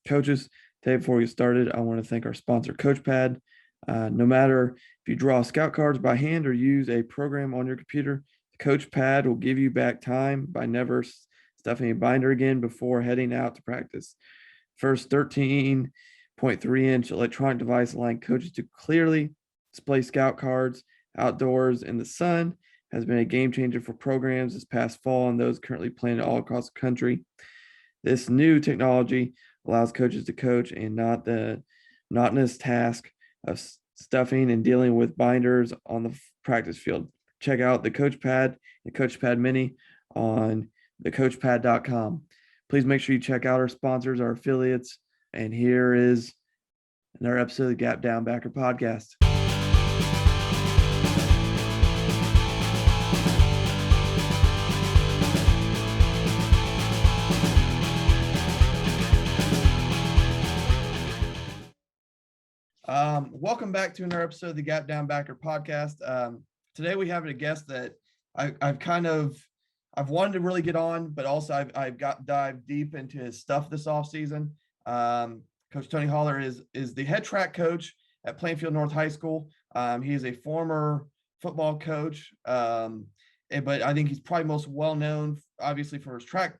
Coaches, today before we get started, I want to thank our sponsor, CoachPad. No matter if you draw scout cards by hand or use a program on your computer, the CoachPad will give you back time by never stuffing a binder again before heading out to practice. First 13.3-inch electronic device allowing coaches to clearly display scout cards outdoors in the sun has been a game changer for programs this past fall and those currently planned all across the country. This new technology allows coaches to coach and not the monotonous task of stuffing and dealing with binders on the practice field. Check out the CoachPad and CoachPad Mini on thecoachpad.com. Please make sure you check out our sponsors, our affiliates. And here is another episode of the Gap Down Backer podcast. Welcome back to another episode of the Gap Down Backer podcast. Today we have a guest that I've wanted to really get on, but also I've got dive deep into his stuff this off season. Coach Tony Holler is the head track coach at Plainfield North High School. He is a former football coach, but I think he's probably most well known, obviously, for his track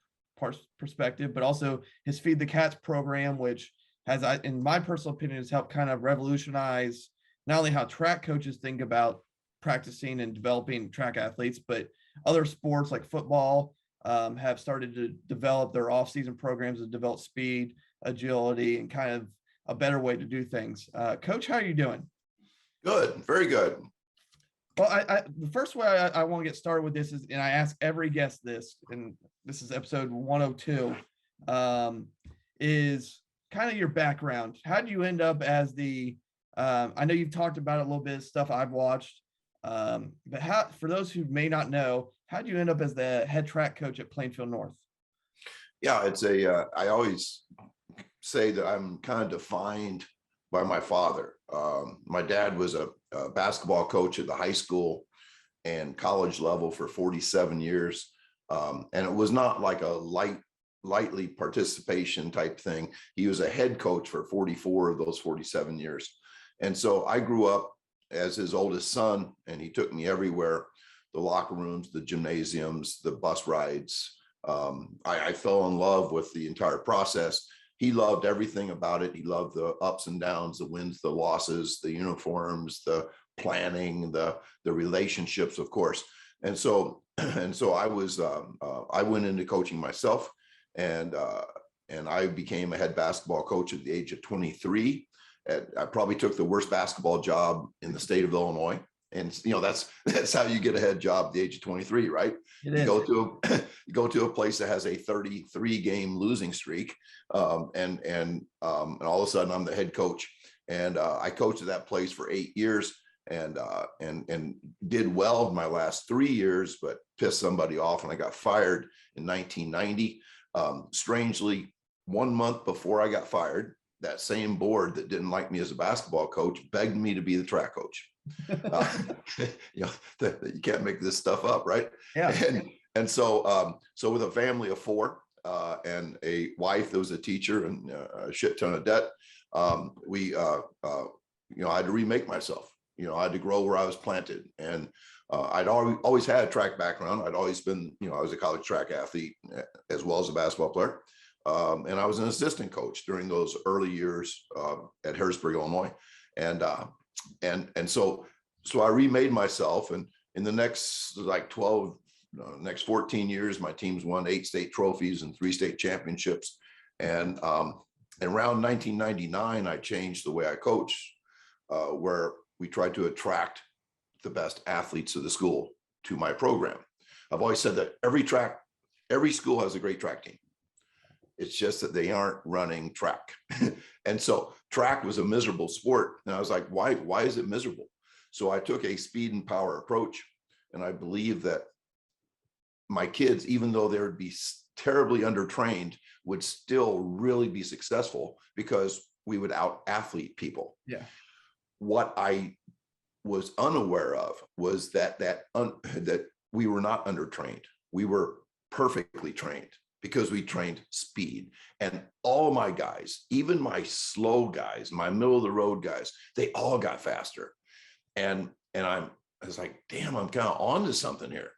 perspective, but also his Feed the Cats program, which has, in my personal opinion, has helped kind of revolutionize not only how track coaches think about practicing and developing track athletes, but other sports like football have started to develop their off-season programs to develop speed, agility, and kind of a better way to do things. Coach, how are you doing? Good, very good. Well, the first way I want to get started with this is, and I ask every guest this, and this is episode 102, is kind of your background. How did you end up as the, I know you've talked about it a little bit of stuff I've watched, but how, for those who may not know, how did you end up as the head track coach at Plainfield North? Yeah, I always say that I'm kind of defined by my father. My dad was a basketball coach at the high school and college level for 47 years. And it was not like a lightly participation type thing. He was a head coach for 44 of those 47 years. And so I grew up as his oldest son, and he took me everywhere, the locker rooms, the gymnasiums, the bus rides. I fell in love with the entire process. He loved everything about it. He loved the ups and downs, the wins, the losses, the uniforms, the planning, the relationships, of course. And so I went into coaching myself, and I became a head basketball coach at the age of 23. I probably took the worst basketball job in the state of Illinois. And, that's how you get a head job at the age of 23, right? You go to a place that has a 33 game losing streak. And all of a sudden I'm the head coach, and I coached at that place for 8 years and did well in my last 3 years, but pissed somebody off and I got fired in 1990. Strangely, 1 month before I got fired, that same board that didn't like me as a basketball coach begged me to be the track coach. You can't make this stuff up, right? Yeah. And so with a family of four and a wife that was a teacher and a shit ton of debt, I had to remake myself. I had to grow where I was planted, and I'd always had a track background. I'd always been, I was a college track athlete as well as a basketball player. And I was an assistant coach during those early years at Harrisburg, Illinois. And so I remade myself, and in the next next 14 years, my teams won 8 state trophies and 3 state championships. And around 1999, I changed the way I coach, where we tried to attract the best athletes of the school to my program. I've always said that every school has a great track team. It's just that they aren't running track. And so track was a miserable sport. And I was like, why is it miserable? So I took a speed and power approach. And I believe that my kids, even though they would be terribly undertrained, would still really be successful because we would out athlete people. Yeah. What I was unaware of was that we were not undertrained. We were perfectly trained. because we trained speed. And all my guys, even my slow guys, my middle of the road guys, they all got faster. And I was like, damn, I'm kind of on to something here.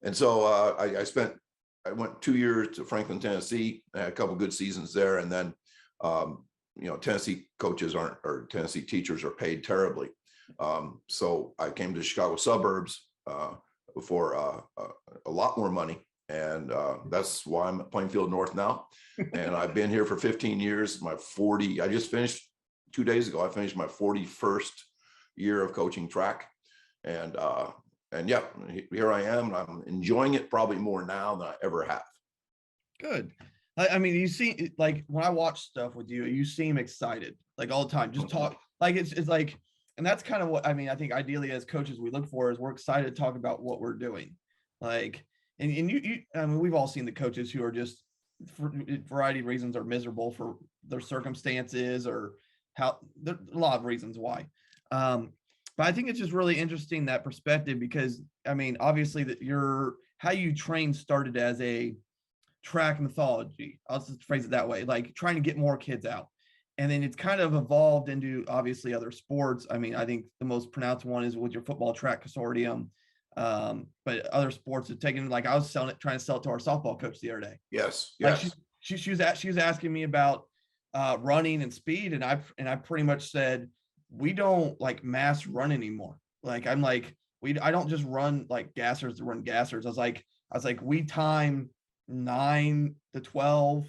And so I went 2 years to Franklin, Tennessee. I had a couple of good seasons there. And then, Tennessee coaches or Tennessee teachers are paid terribly. So I came to Chicago suburbs for a lot more money. And that's why I'm at Plainfield North now. And I've been here for 15 years. I just finished 2 days ago. I finished my 41st year of coaching track. And yeah, here I am. And I'm enjoying it probably more now than I ever have. Good. I mean, you see, like when I watch stuff with you, you seem excited, like all the time. Just talk, like it's like, and that's kind of what I mean. I think ideally as coaches, we look for is we're excited to talk about what we're doing. Like, and you, I mean, we've all seen the coaches who are just for a variety of reasons are miserable for their circumstances or how there's a lot of reasons why. But I think it's just really interesting that perspective because I mean, obviously that how you train started as a track mythology. I'll just phrase it that way, like trying to get more kids out. And then it's kind of evolved into obviously other sports. I mean, I think the most pronounced one is with your football track consortium. But other sports have taken, like I was trying to sell it to our softball coach the other day. Yes. Like she was asking me about running and speed. And I pretty much said, we don't like mass run anymore. Like, I'm like, I don't just run like gassers to run gassers. I was like, we time 9 to 12,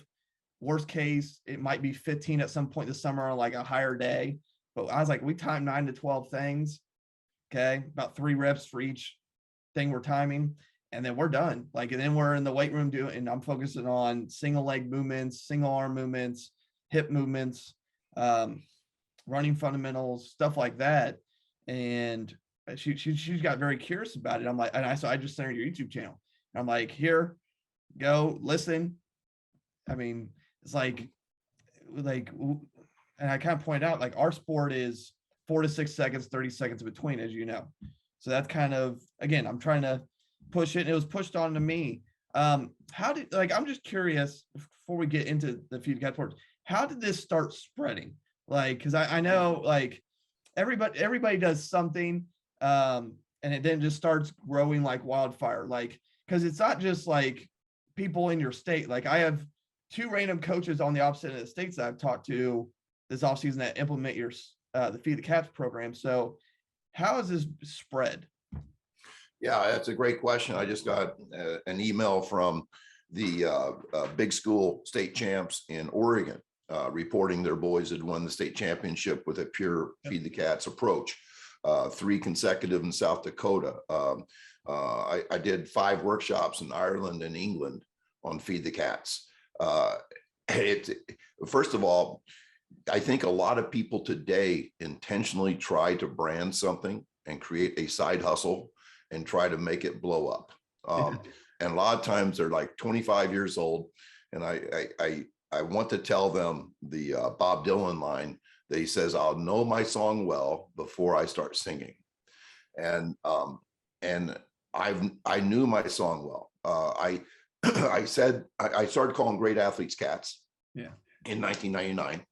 worst case it might be 15 at some point this summer on like a higher day, but I was like, we time 9 to 12 things, okay, about 3 reps for each thing we're timing, and then we're done. Like, and then we're in the weight room doing, and I'm focusing on single leg movements, single arm movements, hip movements, running fundamentals, stuff like that. And she got very curious about it. I'm like, so I just sent her your YouTube channel. I'm like, here, go listen. I mean, it's like, and I kind of point out, like our sport is 4 to 6 seconds, 30 seconds between, as you know. So that's kind of, again, I'm trying to push it. And it was pushed on to me. I'm just curious before we get into the feed cat sports, how did this start spreading? Like, cause I know like everybody does something, and it then just starts growing like wildfire. Like, cause it's not just like people in your state. Like I have 2 random coaches on the opposite end of the states that I've talked to this offseason that implement your the Feed the Cats program. So how has this spread? Yeah, that's a great question. I just got an email from the big school state champs in Oregon reporting their boys had won the state championship with a pure Feed the Cats approach. 3 consecutive in South Dakota. I did 5 workshops in Ireland and England on Feed the Cats. First of all, I think a lot of people today intentionally try to brand something and create a side hustle and try to make it blow up. And a lot of times they're like 25 years old. And I want to tell them the Bob Dylan line that he says, I'll know my song well before I start singing. And I knew my song well. I started calling great athletes cats in 1999.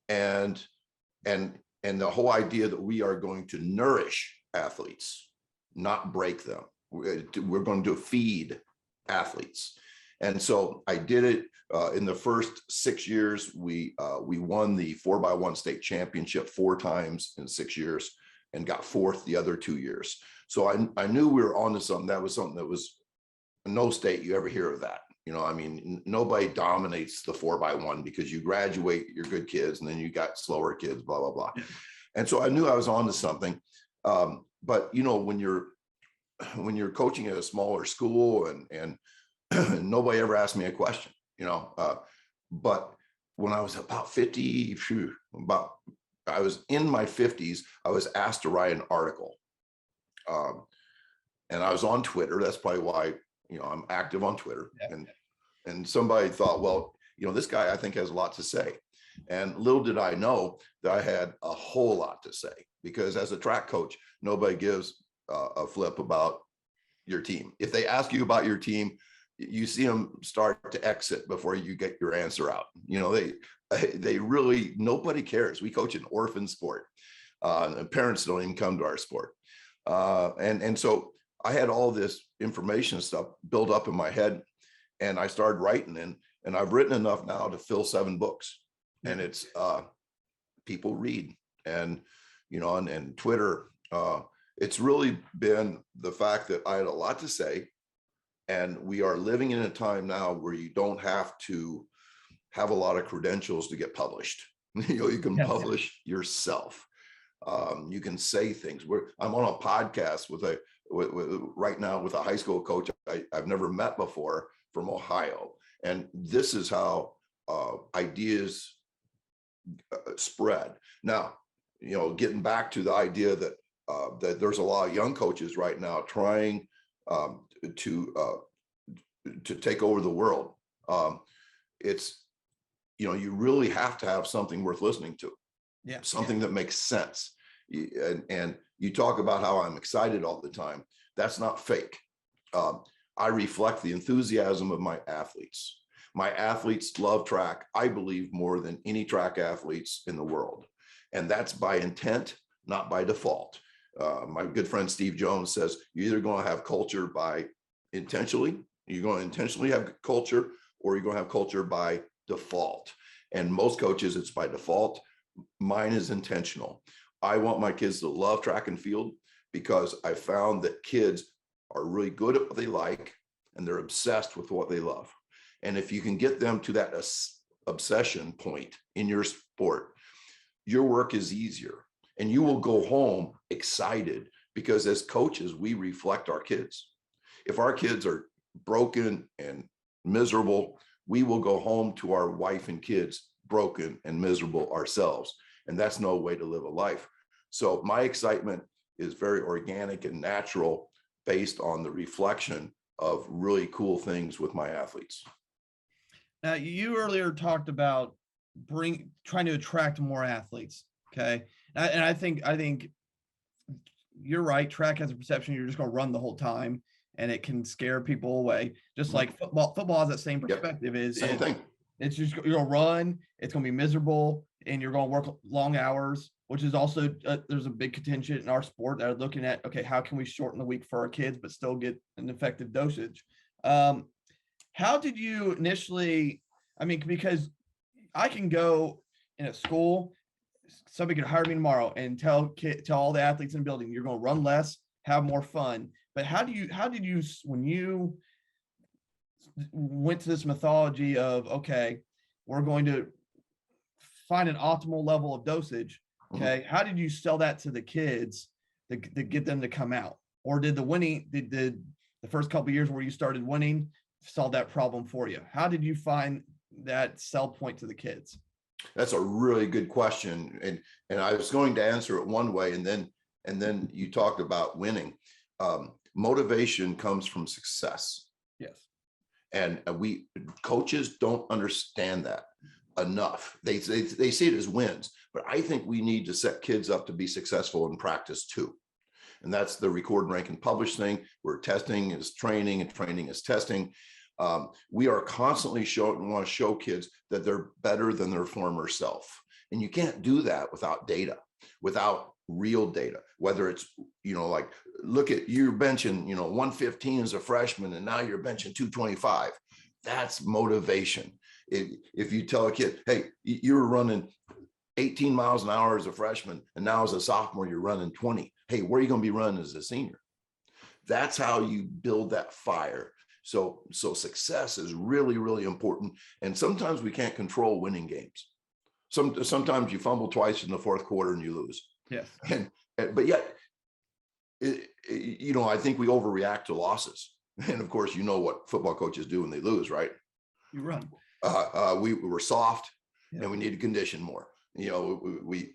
And the whole idea that we are going to nourish athletes, not break them. We're going to feed athletes. And so I did it in the first 6 years. We won the 4x1 state championship 4 times in 6 years and got 4th the other 2 years. So I knew we were onto something. That was something that was no state you ever hear of that. You know, I mean, nobody dominates the 4x1 because you graduate, you're good kids, and then you got slower kids, blah, blah, blah. And so I knew I was onto something. But, you know, when you're coaching at a smaller school and nobody ever asked me a question, you know, but when I was about 50, I was in my 50s, I was asked to write an article. And I was on Twitter. That's probably why, you know, I'm active on Twitter. And somebody thought, well, you know, this guy I think has a lot to say. And little did I know that I had a whole lot to say, because as a track coach, nobody gives a flip about your team. If they ask you about your team, you see them start to exit before you get your answer out. They really, nobody cares. We coach an orphan sport. And parents don't even come to our sport. And so I had all this information stuff built up in my head, and I started writing, and I've written enough now to fill 7 books. And it's people read, and and Twitter. It's really been the fact that I had a lot to say, and we are living in a time now where you don't have to have a lot of credentials to get published. You can publish yourself. You can say things. I'm on a podcast with right now with a high school coach I've never met before from Ohio, and this is how ideas spread. Now, getting back to the idea that there's a lot of young coaches right now trying to take over the world. It's you really have to have something worth listening to. Something that makes sense. And you talk about how I'm excited all the time. That's not fake. I reflect the enthusiasm of my athletes. My athletes love track, I believe, more than any track athletes in the world. And that's by intent, not by default. My good friend Steve Jones says, you're either going to have culture by intentionally, you're going to intentionally have culture, or you're going to have culture by default. And most coaches, it's by default. Mine is intentional. I want my kids to love track and field because I found that kids are really good at what they like, and they're obsessed with what they love. And if you can get them to that obsession point in your sport, your work is easier, and you will go home excited, because as coaches, we reflect our kids. If our kids are broken and miserable, we will go home to our wife and kids broken and miserable ourselves. And that's no way to live a life. So my excitement is very organic and natural, based on the reflection of really cool things with my athletes. Now, you earlier talked about trying to attract more athletes. Okay. And I think you're right. Track has a perception you're just going to run the whole time, and it can scare people away. Just like football. Football has that same perspective. Same thing. It's just, you're going to run, it's going to be miserable, and you're going to work long hours, which is also, there's a big contingent in our sport that are looking at, okay, how can we shorten the week for our kids, but still get an effective dosage? How did you initially, because I can go in a school, somebody could hire me tomorrow and tell all the athletes in the building, you're going to run less, have more fun. But how did you, when you went to this methodology of, okay, we're going to find an optimal level of dosage. Okay. How did you sell that to the kids to get them to come out? Or did the first couple of years where you started winning solve that problem for you? How did you find that sell point to the kids? That's a really good question. And I was going to answer it one way, and then you talked about winning. Motivation comes from success. Yes. And we coaches don't understand that enough. They see it as wins, but I think we need to set kids up to be successful in practice too. And that's the record, rank, and publish thing, where testing is training and training is testing. We are constantly want to show kids that they're better than their former self. And you can't do that without data, without real data, whether it's, like, look at you benching, 115 as a freshman, and now you're benching 225. That's motivation. If you tell a kid, hey, you were running 18 miles an hour as a freshman, and now as a sophomore, you're running 20. Hey, where are you going to be running as a senior? That's how you build that fire. So success is really, really important. And sometimes we can't control winning games. Sometimes you fumble twice in the fourth quarter and you lose. Yes. But yet, I think we overreact to losses. And of course, what football coaches do when they lose, right? You run. We were soft, and we need to condition more. We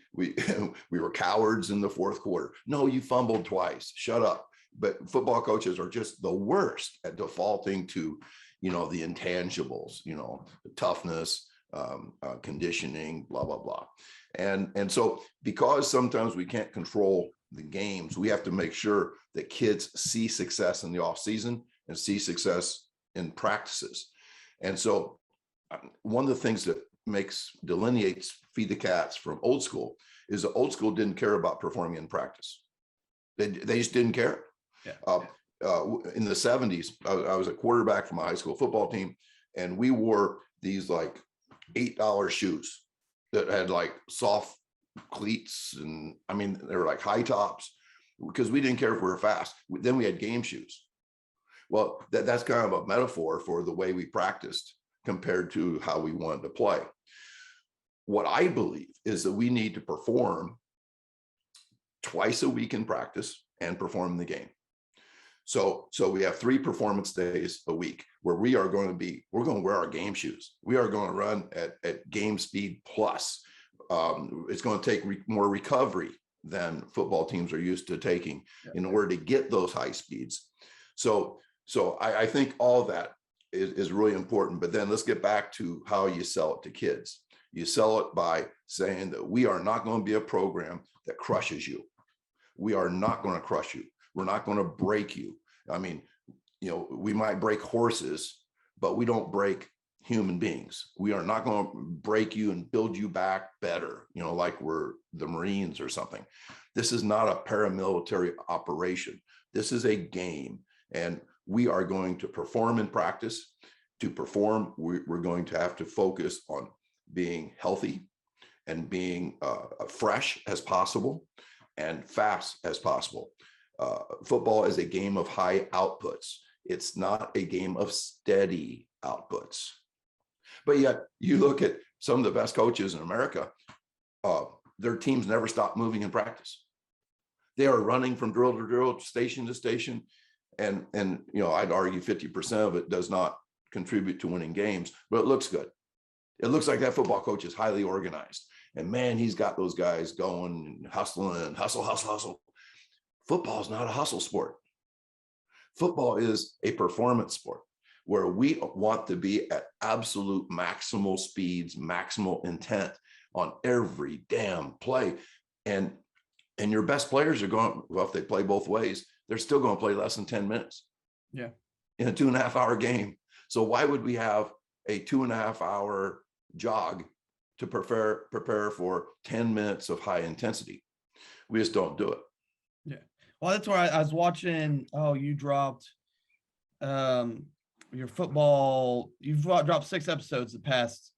were cowards in the fourth quarter. No, you fumbled twice. Shut up. But football coaches are just the worst at defaulting to, the intangibles, the toughness, conditioning, blah, blah, blah. And so because sometimes we can't control the games, we have to make sure that kids see success in the off season and see success in practices. And so one of the things that delineates Feed the Cats from old school is that old school didn't care about performing in practice. They just didn't care. Yeah. In the 70s, I was a quarterback for my high school football team, and we wore these like $8 shoes that had like soft cleats, and I mean, they were like high tops, because we didn't care if we were fast. Then we had game shoes. Well, that's kind of a metaphor for the way we practiced compared to how we wanted to play. What I believe is that we need to perform twice a week in practice and perform in the game. So we have 3 performance days a week where we're going to wear our game shoes. We are going to run at game speed plus. It's going to take more recovery than football teams are used to taking in order to get those high speeds. So I think all of that is really important. But then let's get back to how you sell it to kids. You sell it by saying that we are not going to be a program that crushes you. We are not going to crush you. We're not going to break you. I mean, we might break horses, but we don't break human beings. We are not going to break you and build you back better, like we're the Marines or something. This is not a paramilitary operation. This is a game, and we are going to perform in practice. To perform, we're going to have to focus on being healthy and being fresh as possible and fast as possible. Football is a game of high outputs. It's not a game of steady outputs. But yet you look at some of the best coaches in America, their teams never stop moving in practice. They are running from drill to drill, station to station. And I'd argue 50% of it does not contribute to winning games, but it looks good. It looks like that football coach is highly organized. And man, he's got those guys going and hustling and hustle. Football is not a hustle sport. Football is a performance sport where we want to be at absolute maximal speeds, maximal intent on every damn play. And your best players are going, well, if they play both ways, they're still going to play less than 10 minutes. Yeah. In a 2.5-hour game. So why would we have a 2.5-hour jog to prepare for 10 minutes of high intensity? We just don't do it. Yeah. Well, that's where I was watching. Oh, you dropped your football. You've dropped 6 episodes the past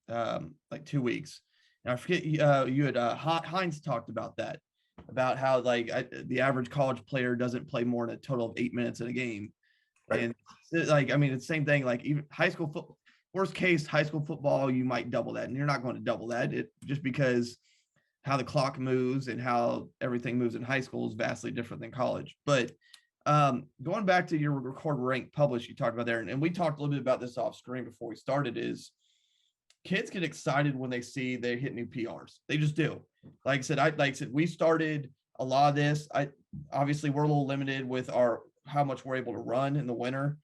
like 2 weeks. And I forget you had Heinz talked about that, about how the average college player doesn't play more than a total of 8 minutes in a game. Right. And it's the same thing, like even high school football, worst case, high school football, you might double that, and you're not going to double that. It just because how the clock moves and how everything moves in high school is vastly different than college. But going back to your record, rank, publish, you talked about there, and we talked a little bit about this off screen before we started, is kids get excited when they see they hit new PRs. They just do. Like I said, we started a lot of this. Obviously we're a little limited with how much we're able to run in the winter,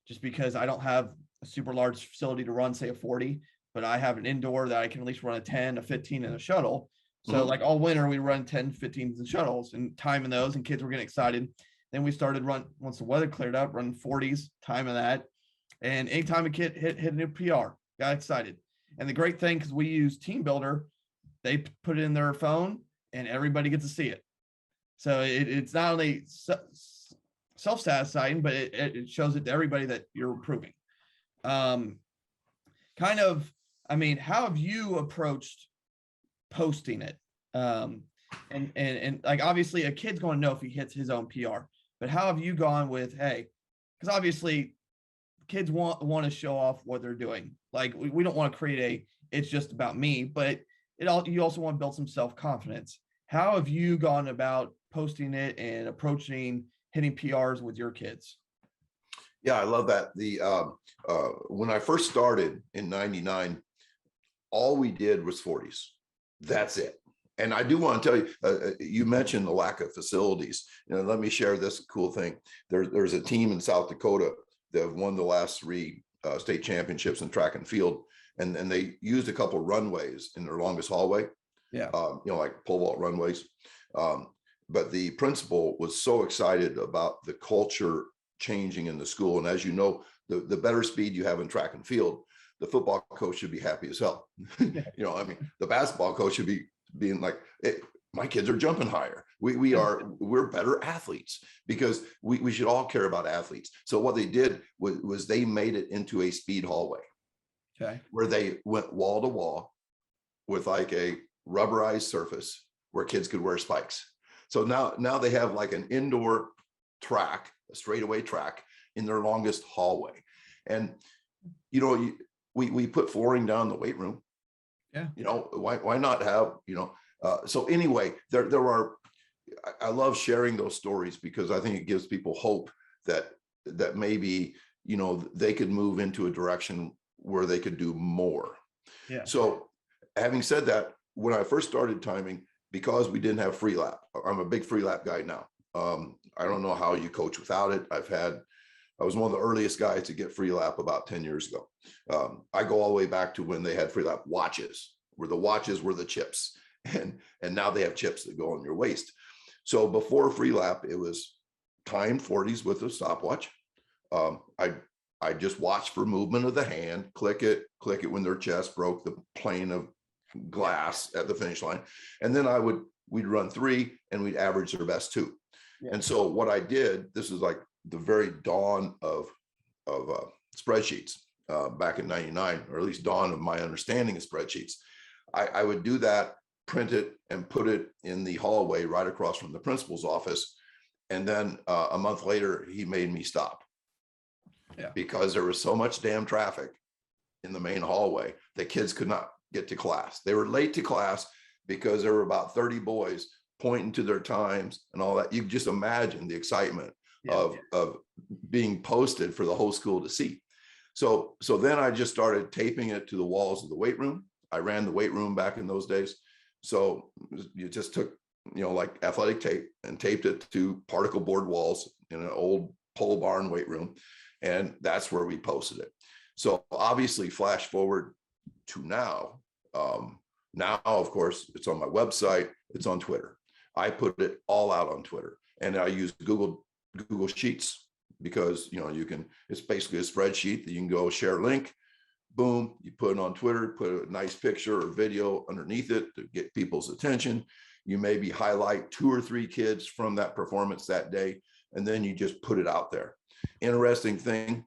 just because I don't have a super large facility to run, say a 40, but I have an indoor that I can at least run a 10, a 15, and a shuttle. So like all winter we run 10, 15s and shuttles and timing those, and kids were getting excited. Then we started once the weather cleared up, running 40s, timing that. And anytime a kid hit a new PR, got excited. And the great thing, because we use Team Builder, they put it in their phone and everybody gets to see it. So it's not only self-satisfying, but it shows it to everybody that you're improving. How have you approached posting it? And like, obviously a kid's going to know if he hits his own PR, but how have you gone with, hey, because obviously kids want to show off what they're doing. Like we don't want to create it's just about me, but you also want to build some self-confidence. How have you gone about posting it and approaching hitting PRs with your kids? Yeah, I love that. When I first started in 99, all we did was 40s. That's it. And I do want to tell you, you mentioned the lack of facilities. Let me share this cool thing. There's a team in South Dakota that have won the last 3 state championships in track and field, and they used a couple of runways in their longest hallway. Yeah. Like pole vault runways. But the principal was so excited about the culture changing in the school. And as you know, the better speed you have in track and field, the football coach should be happy as hell. You know, I mean, the basketball coach should be being like, hey, my kids are jumping higher. We're better athletes, because we should all care about athletes. So what they did was they made it into a speed hallway, Okay. where they went wall to wall with like a rubberized surface where kids could wear spikes. So now they have like an indoor track, a straightaway track in their longest hallway. And, you know, we put flooring down the weight room. Yeah. You know, why not have, you know, so anyway, I love sharing those stories, because I think it gives people hope that maybe, you know, they could move into a direction where they could do more. Yeah. So having said that, when I first started timing, because we didn't have free lap, I'm a big free lap guy now. I don't know how you coach without it. I was one of the earliest guys to get free lap about 10 years ago. I go all the way back to when they had free lap watches, where the watches were the chips. And now they have chips that go on your waist. So before free lap, it was timed 40s with a stopwatch. I just watched for movement of the hand, click it when their chest broke the plane of glass at the finish line. And then we'd run 3 and we'd average their best 2. Yeah. And so what I did, this is like the very dawn of spreadsheets back in 99, or at least dawn of my understanding of spreadsheets. I would do that, print it, and put it in the hallway right across from the principal's office. And then a month later, he made me stop. Yeah. Because there was so much damn traffic in the main hallway that kids could not get to class. They were late to class because there were about 30 boys pointing to their times and all that. You can just imagine the excitement of being posted for the whole school to see. So then I just started taping it to the walls of the weight room. I ran the weight room back in those days. So you just took, you know, like athletic tape and taped it to particle board walls in an old pole barn weight room. And that's where we posted it. So obviously flash forward to now. Now, of course, it's on my website. It's on Twitter. I put it all out on Twitter, and I use Google Sheets, because, you know, it's basically a spreadsheet that you can go share link. Boom, you put it on Twitter, put a nice picture or video underneath it to get people's attention. You maybe highlight 2 or 3 kids from that performance that day, and then you just put it out there. Interesting thing,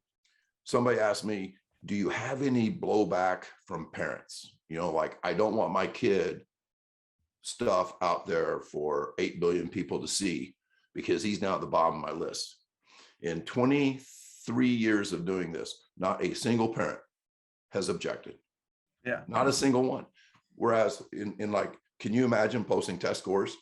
somebody asked me, do you have any blowback from parents? You know, like, I don't want my kid stuff out there for 8 billion people to see, because he's now at the bottom of my list. In 23 years of doing this, not a single parent has objected. Yeah. Not a single one. Whereas in like, can you imagine posting test scores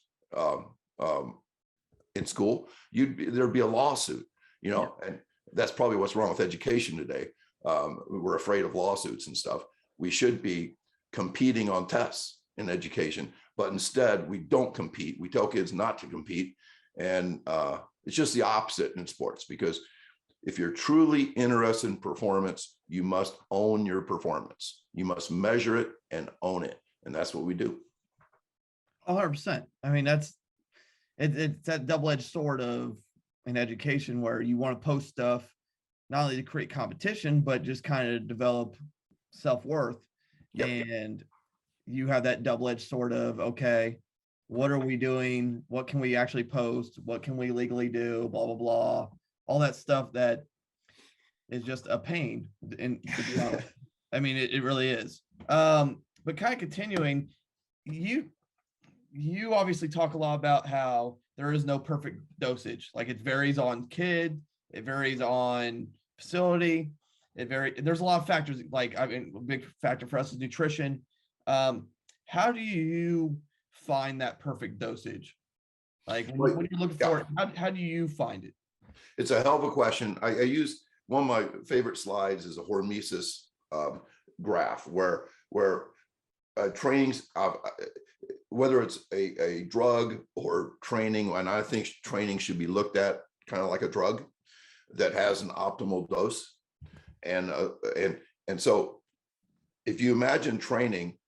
in school? There'd be a lawsuit, you know, and that's probably what's wrong with education today. We're afraid of lawsuits and stuff. We should be competing on tests in education, but instead we don't compete. We tell kids not to compete. And it's just the opposite in sports, because if you're truly interested in performance, you must own your performance. You must measure it and own it. And that's what we do. 100%. I mean, it's that double-edged sword of in education, where you want to post stuff not only to create competition, but just kind of develop self-worth. Yep. And you have that double-edged sword of, okay, what are we doing? What can we actually post? What can we legally do? Blah, blah, blah. All that stuff that is just a pain. And I mean, it really is. But kind of continuing, you obviously talk a lot about how there is no perfect dosage. Like, it varies on kid, it varies on facility, there's a lot of factors. Like, I mean, a big factor for us is nutrition. How do you find that perfect dosage? Like, when you're looking for it, how do you find it? It's a hell of a question. I use one of my favorite slides is a hormesis graph where trainings, whether it's a drug or training, and I think training should be looked at kind of like a drug that has an optimal dose. And so if you imagine training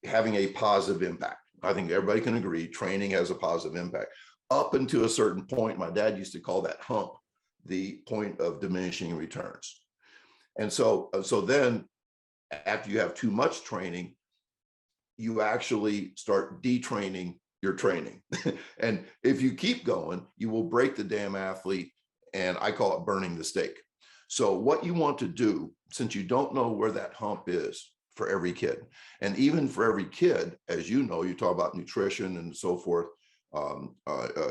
having a positive impact, I think everybody can agree training has a positive impact. Up until a certain point, my dad used to call that hump, the point of diminishing returns. And so then after you have too much training, you actually start detraining your training. And if you keep going, you will break the damn athlete. And I call it burning the steak. So what you want to do, since you don't know where that hump is for every kid, and even for every kid, as you know, you talk about nutrition and so forth,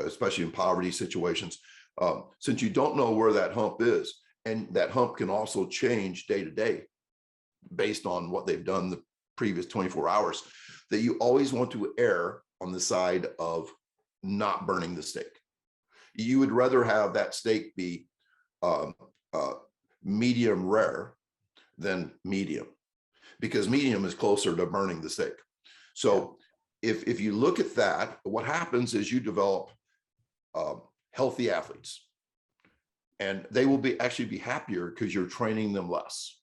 especially in poverty situations, since you don't know where that hump is, and that hump can also change day to day based on what they've done the previous 24 hours, that you always want to err on the side of not burning the steak. You would rather have that steak be medium rare than medium, because medium is closer to burning the steak. So if you look at that, what happens is you develop healthy athletes, and they will actually be happier because you're training them less.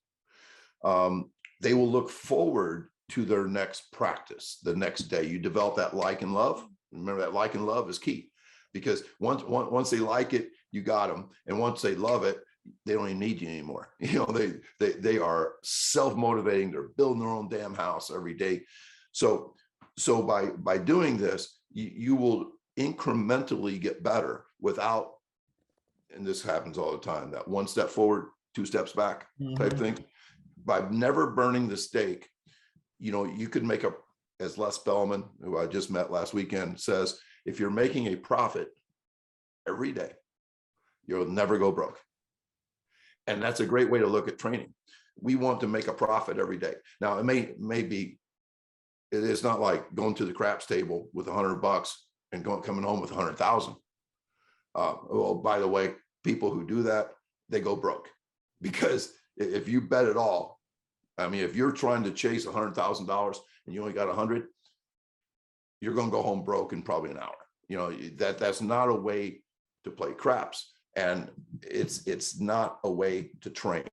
They will look forward to their next practice the next day. You develop that like and love. Remember, that like and love is key, because once they like it, you got them. And once they love it, they don't even need you anymore. You know, they are self-motivating. They're building their own damn house every day. So by doing this, you will incrementally get better without, and this happens all the time, that one step forward, two steps back type thing. By never burning the steak, you know, you could make as Les Spellman, who I just met last weekend, says, if you're making a profit every day, you'll never go broke. And that's a great way to look at training. We want to make a profit every day. Now, it may be, it is not like going to the craps table with $100 and coming home with 100,000. Well, by the way, people who do that, they go broke, because if you bet it all, I mean, if you're trying to chase $100,000 and you only got 100, you're going to go home broke in probably an hour. You know, that's not a way to play craps, and it's not a way to train.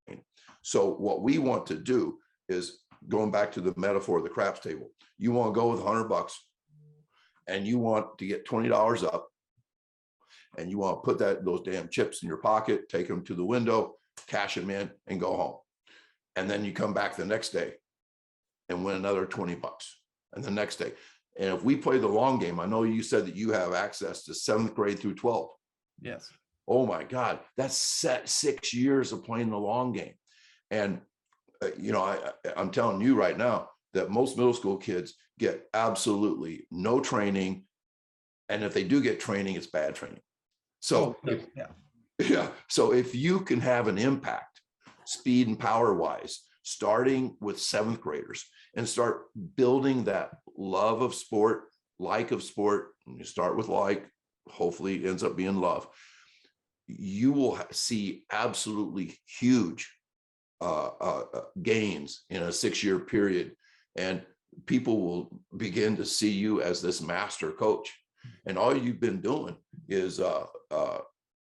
So what we want to do is, going back to the metaphor of the craps table, you want to go with $100 and you want to get $20 up, and you want to put those damn chips in your pocket, take them to the window, cash them in, and go home. And then you come back the next day and win another $20, and the next day. And if we play the long game, I know you said that you have access to 7th grade through 12. Yes. Oh my God, that's 6 years of playing the long game. And you know, I'm telling you right now that most middle school kids get absolutely no training, and if they do get training, it's bad training. So so if you can have an impact, speed and power wise, starting with 7th graders, and start building that love of sport, like of sport, and you start with like, hopefully it ends up being love, you will see absolutely huge gains in a 6-year period, and people will begin to see you as this master coach. And all you've been doing is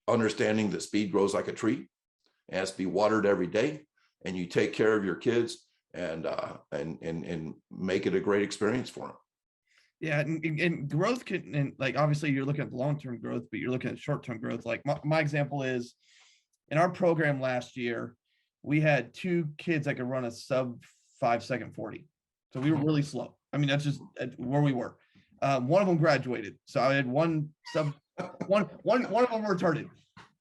understanding that speed grows like a tree, and has to be watered every day, and you take care of your kids and make it a great experience for them. Yeah, and growth can, and like obviously you're looking at long-term growth, but you're looking at short-term growth. Like my example is, in our program last year, we had 2 kids that could run a sub 5-second 40. So we were really slow. I mean, that's just where we were. One of them graduated, so I had one of them retarded.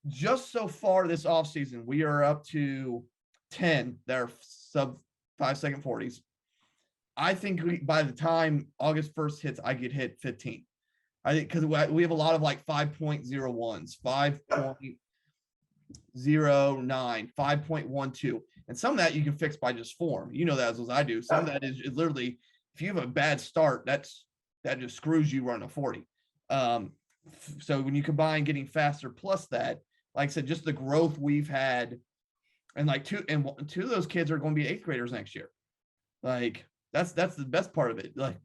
Just so far this offseason, we are up to 10 that are sub 5-second 40s. I think by the time August 1st hits, I get hit 15. I think because we have a lot of like 5.01s, 5.09, 5.12. And some of that you can fix by just form. You know that as well as I do. Some of that is literally, if you have a bad start, that just screws you running a 40. So when you combine getting faster plus that, like I said, just the growth we've had, and like two of those kids are going to be 8th graders next year. Like that's the best part of it. Like,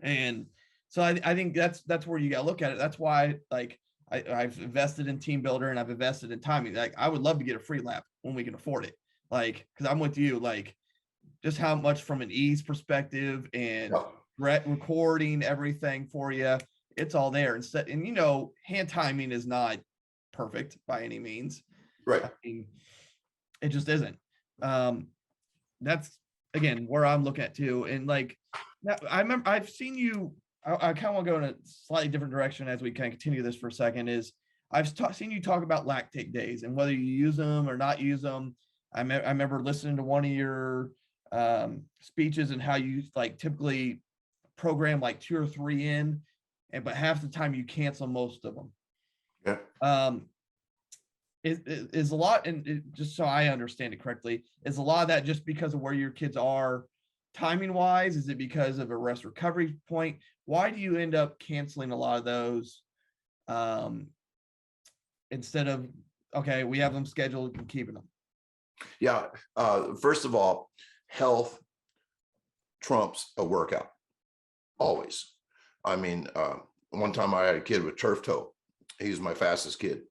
and so I think that's where you got to look at it. That's why, like, I've invested in Team Builder, and I've invested in timing. Like, I would love to get a free lap when we can afford it. Like, because I'm with you, like, just how much from an ease perspective and recording everything for you, it's all there. And you know, hand timing is not perfect by any means. Right. I mean, it just isn't. That's again where I'm looking at too. And like, now, I remember I've seen you. I kind of want to go in a slightly different direction as we kind of continue this for a second. Is I've seen you talk about lactate days and whether you use them or not use them. I remember listening to one of your speeches and how you like typically program like 2 or 3 in, and but half the time you cancel most of them. Yeah. Is a lot, and just so I understand it correctly, is a lot of that just because of where your kids are timing wise? Is it because of a rest recovery point? Why do you end up canceling a lot of those instead of, okay, we have them scheduled and keeping them? Yeah. First of all, health trumps a workout always. I mean, one time I had a kid with turf toe. He's my fastest kid.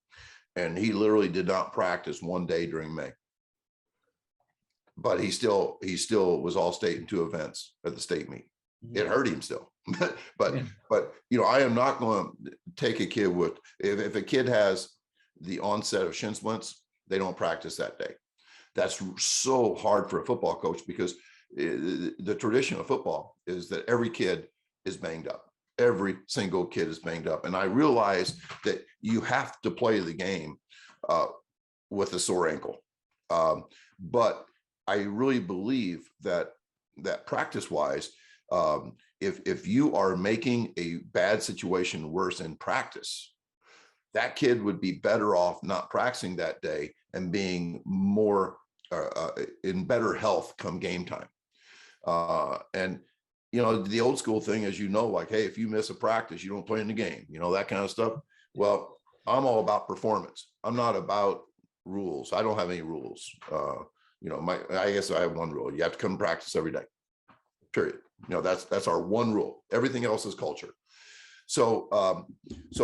And he literally did not practice one day during May. But he still was all state in 2 events at the state meet. It hurt him still. but I am not going to take a kid with, if a kid has the onset of shin splints, they don't practice that day. That's so hard for a football coach because the tradition of football is that every kid is banged up. Every single kid is banged up. And I realize that you have to play the game with a sore ankle. But I really believe that practice wise, if you are making a bad situation worse in practice, that kid would be better off not practicing that day and being more in better health come game time. And the old school thing, as you know, like, hey, if you miss a practice, you don't play in the game, that kind of stuff. Well, I'm all about performance. I'm not about rules. I don't have any rules. I guess I have one rule. You have to come to practice every day, period. That's our one rule. Everything else is culture. So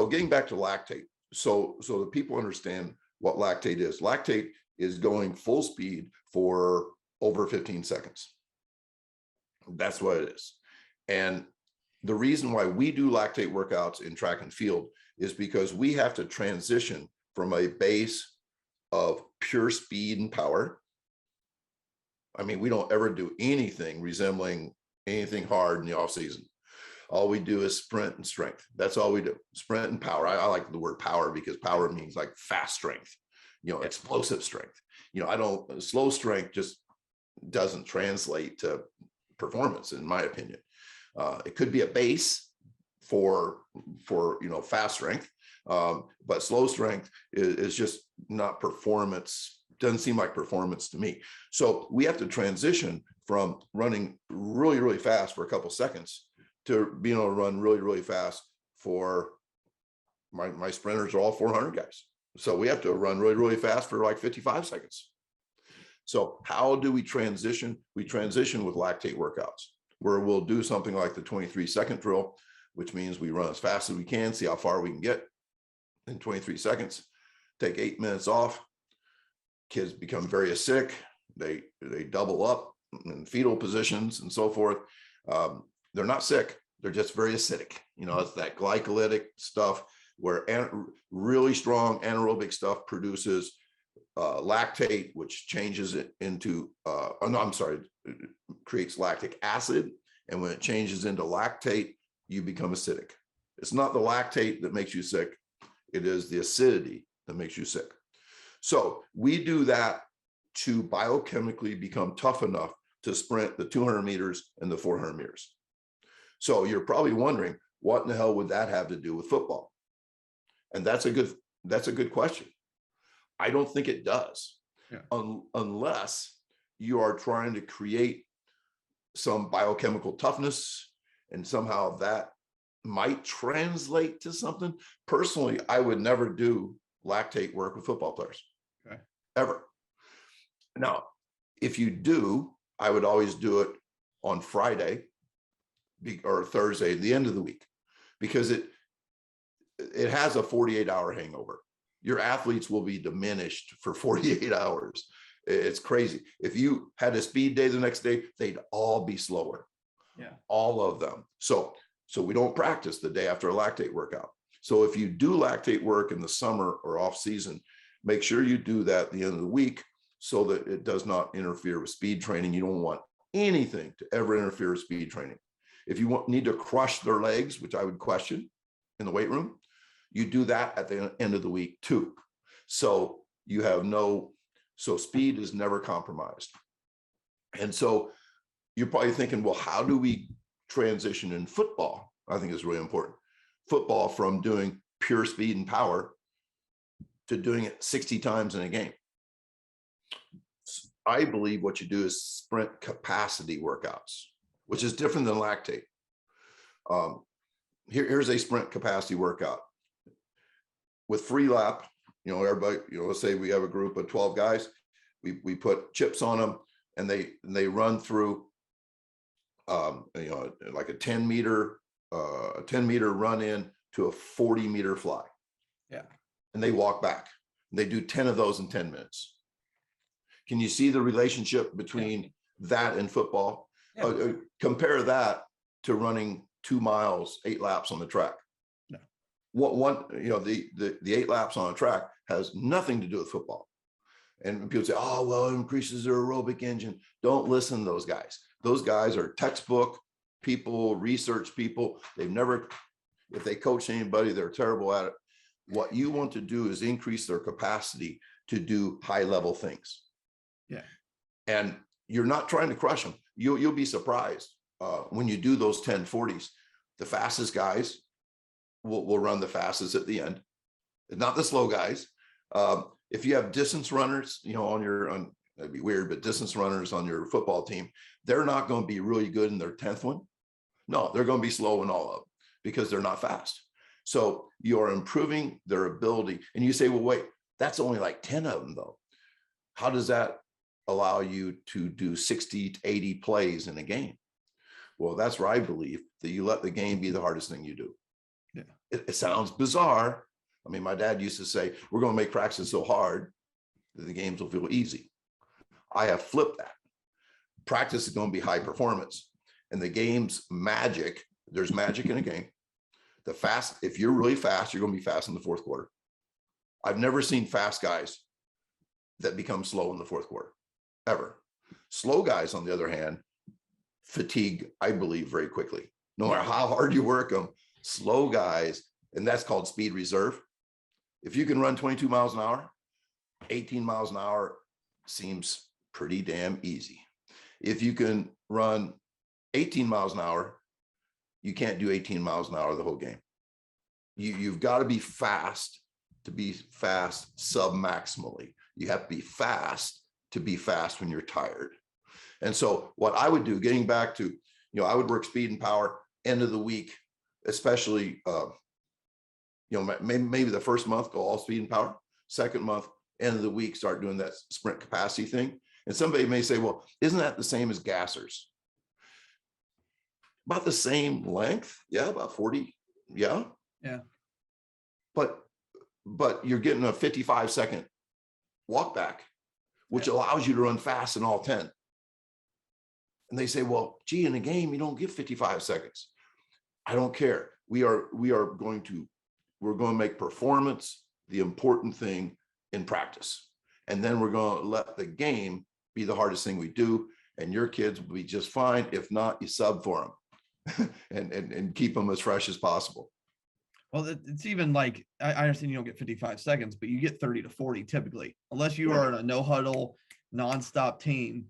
getting back to lactate. So the people understand what lactate is. Lactate is going full speed for over 15 seconds. That's what it is. And the reason why we do lactate workouts in track and field is because we have to transition from a base of pure speed and power. I mean, we don't ever do anything resembling anything hard in the off season. All we do is sprint and strength. That's all we do. Sprint and power. I like the word power because power means like fast strength, explosive strength. Slow strength just doesn't translate to performance, in my opinion. It could be a base for fast strength, but slow strength is just not performance. Doesn't seem like performance to me. So we have to transition from running really, really fast for a couple seconds to being able to run really, really fast for my sprinters are all 400 guys. So we have to run really, really fast for like 55 seconds. So how do we transition? We transition with lactate workouts where we'll do something like the 23-second drill, which means we run as fast as we can, see how far we can get in 23 seconds, take 8 minutes off. Kids become very acidic. They double up in fetal positions and so forth. They're not sick. They're just very acidic. It's that glycolytic stuff where really strong anaerobic stuff produces lactate, which changes it into, creates lactic acid. And when it changes into lactate, you become acidic. It's not the lactate that makes you sick. It is the acidity that makes you sick. So we do that to biochemically become tough enough to sprint the 200 meters and the 400 meters. So you're probably wondering, what in the hell would that have to do with football? And that's a good question. I don't think it does, unless you are trying to create some biochemical toughness and somehow that might translate to something. Personally, I would never do lactate work with football players, ever. Now, if you do, I would always do it on Friday or Thursday, the end of the week, because it has a 48-hour hangover. Your athletes will be diminished for 48 hours. It's crazy. If you had a speed day the next day, they'd all be slower. Yeah, all of them. So we don't practice the day after a lactate workout. So if you do lactate work in the summer or off season, Make sure you do that at the end of the week so that it does not interfere with speed training. You don't want anything to ever interfere with speed training. If you need to crush their legs, which I would question in the weight room, you do that at the end of the week too. So you have so speed is never compromised. And so you're probably thinking, well, how do we transition in football? I think it's really important. Football from doing pure speed and power to doing it 60 times in a game. I believe what you do is sprint capacity workouts, which is different than lactate. Here's a sprint capacity workout with free lap. Everybody, let's say we have a group of 12 guys. We put chips on them and they run through, like a 10 meter run in to a 40 meter fly. Yeah. And they walk back. They do 10 of those in 10 minutes. Can you see the relationship between that and football? Yeah. Compare that to running 2 miles, 8 laps on the track. No. The 8 laps on a track has nothing to do with football. And people say, oh, well, it increases their aerobic engine. Don't listen to those guys. Those guys are textbook people, research people. If they coach anybody, they're terrible at it. What you want to do is increase their capacity to do high level things. Yeah. And you're not trying to crush them. You'll be surprised when you do those 1040s. The fastest guys will run the fastest at the end. Not the slow guys. If you have distance runners, that'd be weird, but distance runners on your football team, they're not going to be really good in their 10th one. No, they're going to be slow in all of them because they're not fast. So you're improving their ability. And you say, well, wait, that's only like 10 of them though. How does that allow you to do 60 to 80 plays in a game? Well, that's where I believe that you let the game be the hardest thing you do. Yeah. It sounds bizarre. I mean, my dad used to say, we're going to make practice so hard that the games will feel easy. I have flipped that. Practice is going to be high performance. And the game's magic, there's magic in a game. If you're really fast, you're going to be fast in the fourth quarter. I've never seen fast guys that become slow in the fourth quarter, ever. Slow guys, on the other hand, fatigue, I believe, very quickly. No matter how hard you work them, slow guys, and that's called speed reserve. If you can run 22 miles an hour, 18 miles an hour seems pretty damn easy. If you can run 18 miles an hour, you can't do 18 miles an hour the whole game. You've got to be fast to be fast sub-maximally. You have to be fast to be fast when you're tired. And so what I would do, getting back to, I would work speed and power end of the week, especially, maybe the first month, go all speed and power. Second month, end of the week, start doing that sprint capacity thing. And somebody may say, well, isn't that the same as gassers? About the same length. Yeah, about 40. Yeah. Yeah. But you're getting a 55-second walk back, which allows you to run fast in all 10. And they say, well, gee, in a game, you don't get 55 seconds. I don't care. We're going to make performance the important thing in practice. And then we're going to let the game be the hardest thing we do. And your kids will be just fine. If not, you sub for them and keep them as fresh as possible. Well, it's even like, I understand you don't get 55 seconds, but you get 30 to 40 typically, unless you are in a no huddle, nonstop team.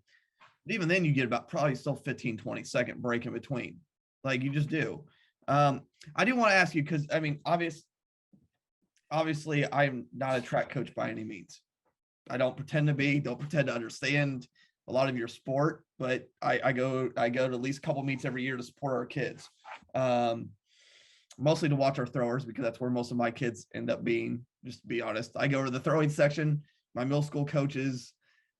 But even then you get about probably still 15, 20 second break in between. Like you just do. I do want to ask you, because I mean, obviously I'm not a track coach by any means. I don't pretend to be, don't pretend to understand a lot of your sport, but I go to at least a couple meets every year to support our kids. Mostly to watch our throwers, because that's where most of my kids end up being, just to be honest. I go to the throwing section. My middle school coach is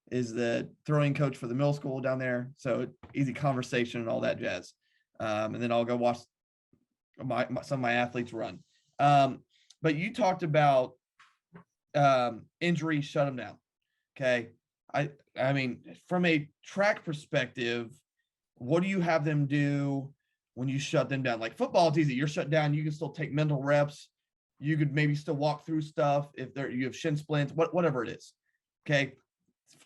the throwing coach for the middle school down there. So easy conversation and all that jazz. And then I'll go watch some of my athletes run. But you talked about injuries, shut them down. Okay. I mean, from a track perspective, what do you have them do when you shut them down? Like football, it's easy. You're shut down. You can still take mental reps. you could maybe still walk through stuff if you have shin splints, whatever it is. Okay.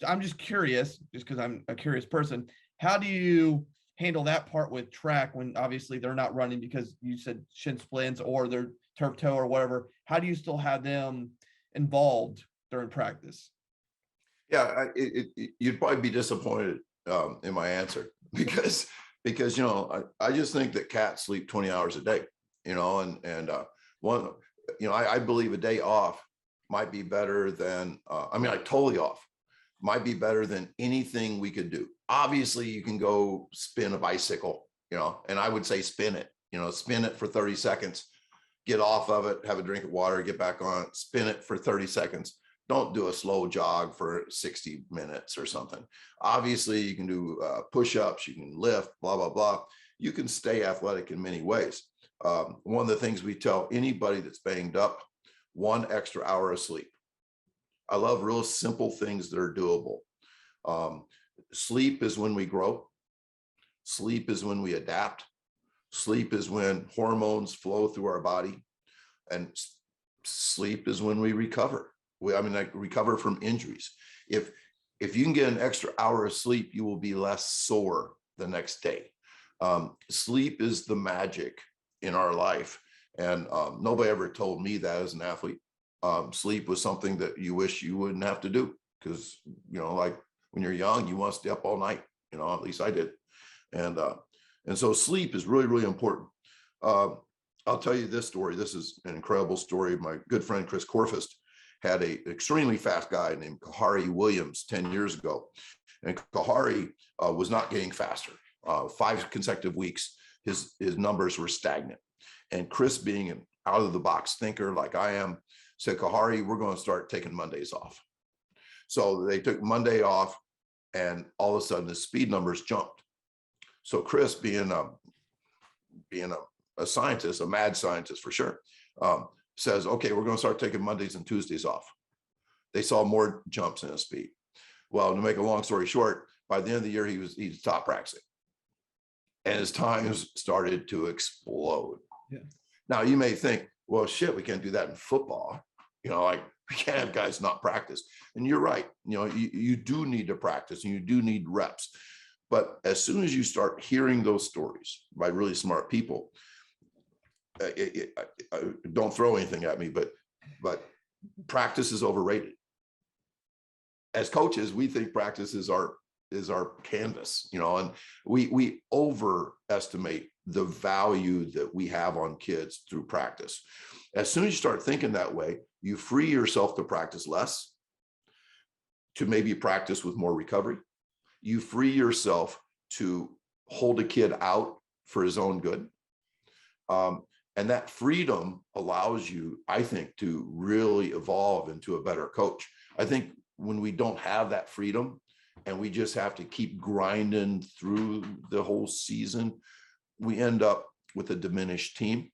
I'm just curious, just because I'm a curious person. How do you handle that part with track when obviously they're not running because you said shin splints or their turf toe or whatever? How do you still have them involved during practice? Yeah, you'd probably be disappointed in my answer because I just think that cats sleep 20 hours a day, and one, I believe a day off might be better than like totally off might be better than anything we could do. Obviously, you can go spin a bicycle, and I would say spin it, spin it for 30 seconds, get off of it, have a drink of water, get back on it, spin it for 30 seconds. Don't do a slow jog for 60 minutes or something. Obviously, you can do push-ups, you can lift, blah, blah, blah. You can stay athletic in many ways. One of the things we tell anybody that's banged up, 1 extra hour of sleep. I love real simple things that are doable. Sleep is when we grow. Sleep is when we adapt. Sleep is when hormones flow through our body. And sleep is when we recover. Recover from injuries. If you can get an extra hour of sleep, you will be less sore the next day. Sleep is the magic in our life. And nobody ever told me that as an athlete. Sleep was something that you wish you wouldn't have to do because, like when you're young, you want to stay up all night, at least I did. And so sleep is really, really important. I'll tell you this story. This is an incredible story. My good friend, Chris Corfist, had an extremely fast guy named Kahari Williams 10 years ago. And Kahari was not getting faster. 5 consecutive weeks, his numbers were stagnant. And Chris, being an out of the box thinker like I am, said, Kahari, we're going to start taking Mondays off. So they took Monday off, and all of a sudden his speed numbers jumped. So Chris, being a scientist, a mad scientist for sure, says, okay, we're going to start taking Mondays and Tuesdays off. They saw more jumps in his speed. Well, to make a long story short, by the end of the year, he stopped practicing, and his times started to explode. Yeah. Now you may think, well, shit, we can't do that in football. Like we can't have guys not practice. And you're right. You do need to practice and you do need reps. But as soon as you start hearing those stories by really smart people, don't throw anything at me, but practice is overrated. As coaches, we think practice is our canvas, and we overestimate the value that we have on kids through practice. As soon as you start thinking that way, you free yourself to practice less, to maybe practice with more recovery. You free yourself to hold a kid out for his own good. And that freedom allows you, I think, to really evolve into a better coach. I think when we don't have that freedom and we just have to keep grinding through the whole season, we end up with a diminished team.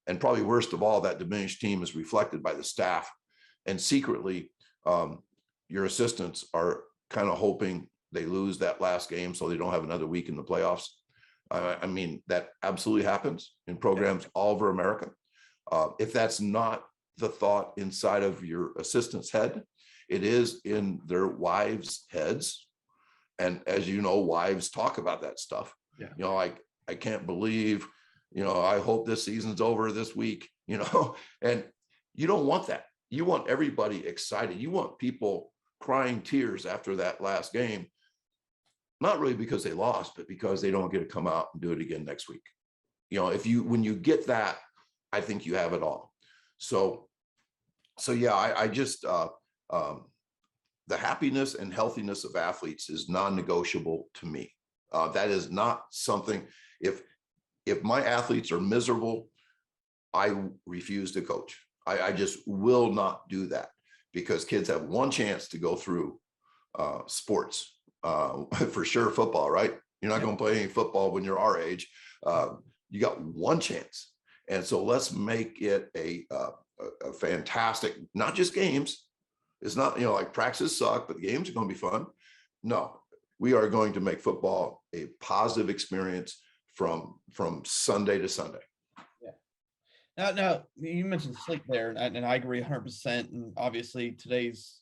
And probably worst of all, that diminished team is reflected by the staff. And secretly, your assistants are kind of hoping they lose that last game so they don't have another week in the playoffs. That absolutely happens in programs all over America. If that's not the thought inside of your assistant's head, it is in their wives' heads. And as you know, wives talk about that stuff. Yeah. I can't believe, I hope this season's over this week, and you don't want that. You want everybody excited. You want people crying tears after that last game, not really because they lost, but because they don't get to come out and do it again next week. When you get that, I think you have it all. So yeah, I just, the happiness and healthiness of athletes is non-negotiable to me. That is not something, if my athletes are miserable, I refuse to coach. I just will not do that, because kids have one chance to go through sports, for sure football, right? You're not going to play any football when you're our age. You got one chance. And so let's make it a fantastic, not just games. It's not, like practices suck, but the games are going to be fun. No, we are going to make football a positive experience from Sunday to Sunday. Yeah. Now you mentioned sleep there, and I agree 100%. And obviously, today's,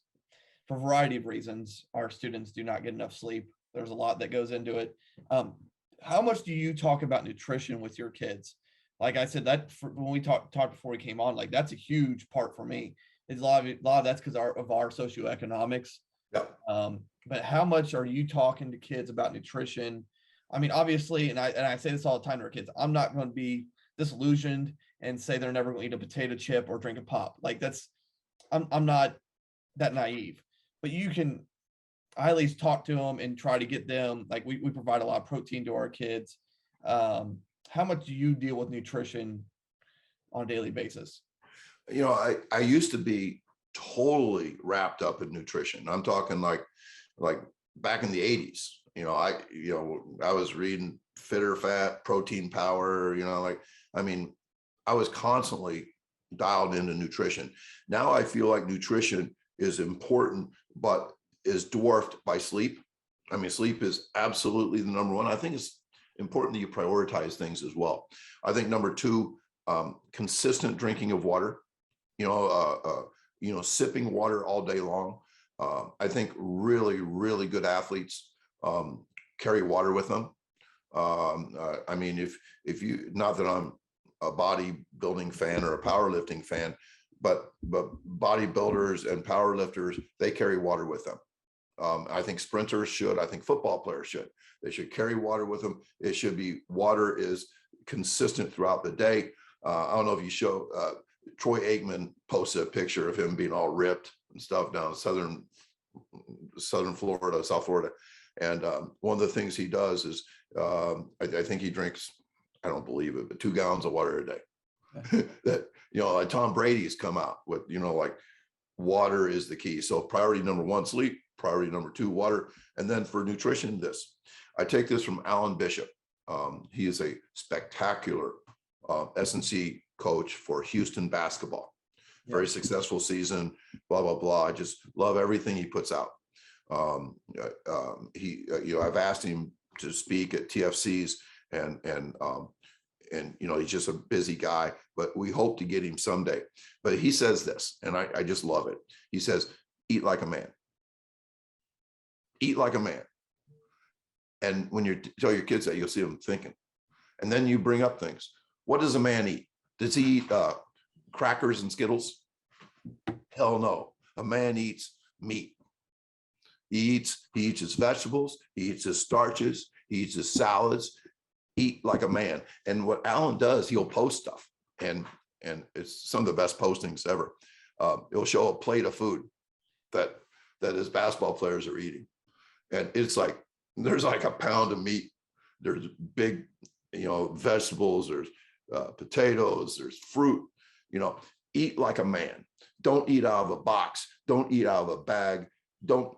for a variety of reasons, our students do not get enough sleep. There's a lot that goes into it. How much do you talk about nutrition with your kids? Like I said, when we talked before we came on, like that's a huge part for me. It's a lot of that's because of our socioeconomics. Yeah. But how much are you talking to kids about nutrition? I mean, obviously, and I say this all the time to our kids, I'm not going to be disillusioned and say they're never going to eat a potato chip or drink a pop. Like I'm not that naive, but I at least talk to them and try to get them, like we provide a lot of protein to our kids. How much do you deal with nutrition on a daily basis? I used to be totally wrapped up in nutrition. I'm talking like back in the 80s. I was reading Fit or Fat, Protein Power, I was constantly dialed into nutrition. Now I feel like nutrition is important, but is dwarfed by sleep. I mean, sleep is absolutely the number one. I think it's important that you prioritize things as well. I think number two, consistent drinking of water, sipping water all day long. I think really, really good athletes carry water with them. I mean, if you, not that I'm a bodybuilding fan or a powerlifting fan, but bodybuilders and powerlifters, they carry water with them. I think sprinters should. I think football players should. They should carry water with them. It should be, water is consistent throughout the day. I don't know if you show, Troy Aikman posted a picture of him being all ripped and stuff down southern Florida, South Florida. And one of the things he does is, I think he drinks, I don't believe it, but 2 gallons of water a day. That, like Tom Brady's come out with, like water is the key. So priority number 1, sleep. Priority number 2, water. And then for nutrition, I take this from Alan Bishop. He is a spectacular S&C coach for Houston basketball. Very successful season, blah, blah, blah. I just love everything he puts out. I've asked him to speak at TFCs and he's just a busy guy, but we hope to get him someday. But he says this, and I just love it. He says, eat like a man. Eat like a man. And when you tell your kids that, you'll see them thinking. And then you bring up things. What does a man eat? Does he eat crackers and Skittles? Hell no. A man eats meat. He eats his vegetables. He eats his starches. He eats his salads. Eat like a man. And what Alan does, he'll post stuff. And it's some of the best postings ever. He'll show a plate of food that his basketball players are eating. And it's like, there's like a pound of meat. There's big, vegetables, there's potatoes, there's fruit, eat like a man. Don't eat out of a box. Don't eat out of a bag. Don't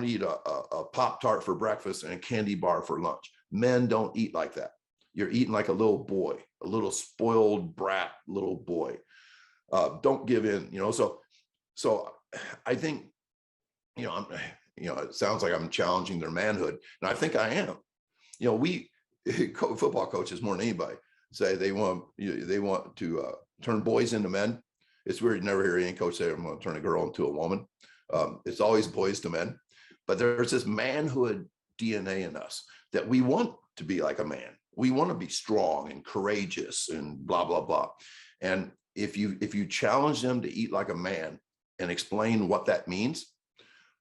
eat a Pop-Tart for breakfast and a candy bar for lunch. Men don't eat like that. You're eating like a little boy, a little spoiled brat little boy. Don't give in, so I think, it sounds like I'm challenging their manhood, and I think I am. We football coaches more than anybody say they want to turn boys into men. It's weird, you never hear any coach say I'm going to turn a girl into a woman. It's always boys to men, but there's this manhood DNA in us that we want to be like a man. We want to be strong and courageous and blah, blah, blah. And if you challenge them to eat like a man and explain what that means,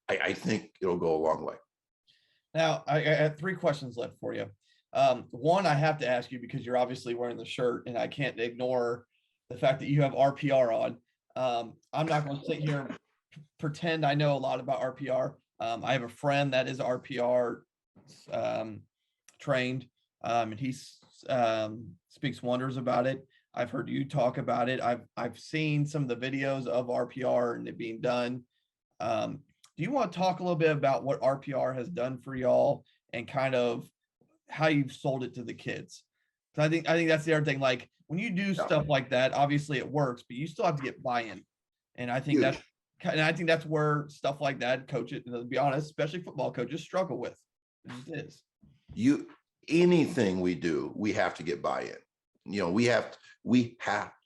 I think it'll go a long way. Now, I have 3 questions left for you. One, I have to ask you because you're obviously wearing the shirt, and I can't ignore the fact that you have RPR on. I'm not going to sit here and pretend I know a lot about RPR. I have a friend that is RPR trained, and he speaks wonders about it. I've heard you talk about it. I've seen some of the videos of RPR and it being done. Do you want to talk a little bit about what RPR has done for y'all and kind of how you've sold it to the kids? So I think that's the other thing. Like when you do stuff like that, obviously it works, but you still have to get buy-in. And I think that's where stuff like that, coaches, to be honest, especially football coaches, struggle with. It just is. Anything we do, we have to get buy-in. We have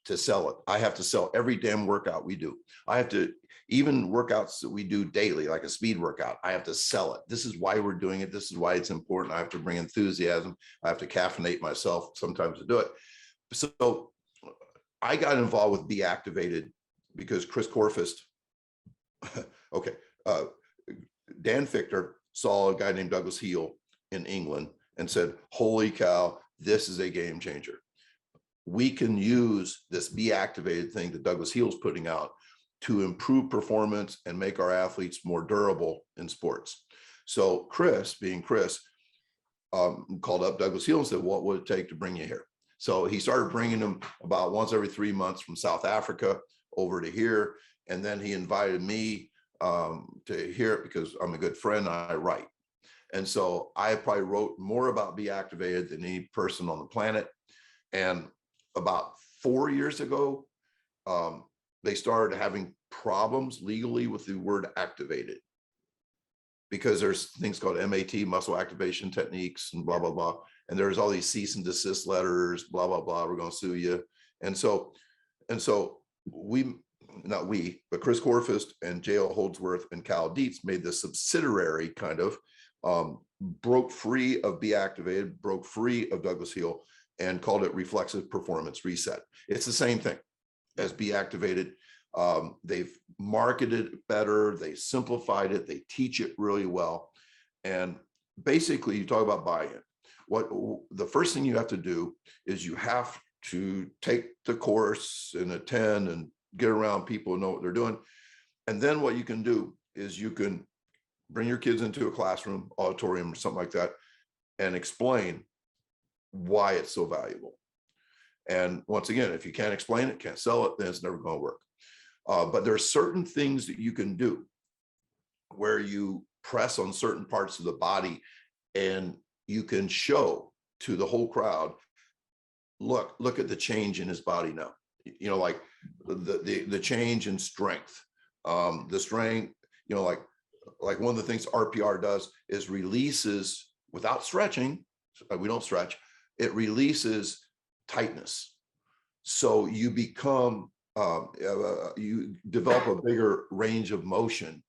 to sell it. I have to sell every damn workout we do. I have to, even workouts that we do daily, like a speed workout, I have to sell it. This is why we're doing it. This is why it's important. I have to bring enthusiasm. I have to caffeinate myself sometimes to do it. So I got involved with Be Activated because Chris Corfist, okay, Dan Fichter saw a guy named Douglas Heel in England and said, holy cow, this is a game changer. We can use this Be Activated thing that Douglas Heel's putting out to improve performance and make our athletes more durable in sports. So Chris, being Chris, called up Douglas Heel and said, what would it take to bring you here? So he started bringing them about once every 3 months from South Africa over to here. And then he invited me to hear it because I'm a good friend, I write. And so I probably wrote more about Be Activated than any person on the planet. And about 4 years ago, they started having problems legally with the word activated because there's things called MAT, muscle activation techniques, and blah, blah, blah. And there's all these cease and desist letters, blah, blah, blah, we're going to sue you. And so not we, but Chris Corfist and J.L. Holdsworth and Cal Dietz made this subsidiary kind of, broke free of Be Activated, broke free of Douglas Heel, and called it Reflexive Performance Reset. It's the same thing as Be Activated. They've marketed it better, they simplified it, they teach it really well. And basically, you talk about buy-in. The first thing you have to do is you have to take the course and attend and get around people who know what they're doing. And then what you can do is you can bring your kids into a classroom, auditorium, or something like that, and explain why it's so valuable. And once again, if you can't explain it, can't sell it, then it's never going to work. But there are certain things that you can do where you press on certain parts of the body and you can show to the whole crowd, look at the change in his body now. You know, like the change in strength, the strength, you know, like one of the things RPR does is releases without stretching. We don't stretch. It releases tightness. So you become, you develop a bigger range of motion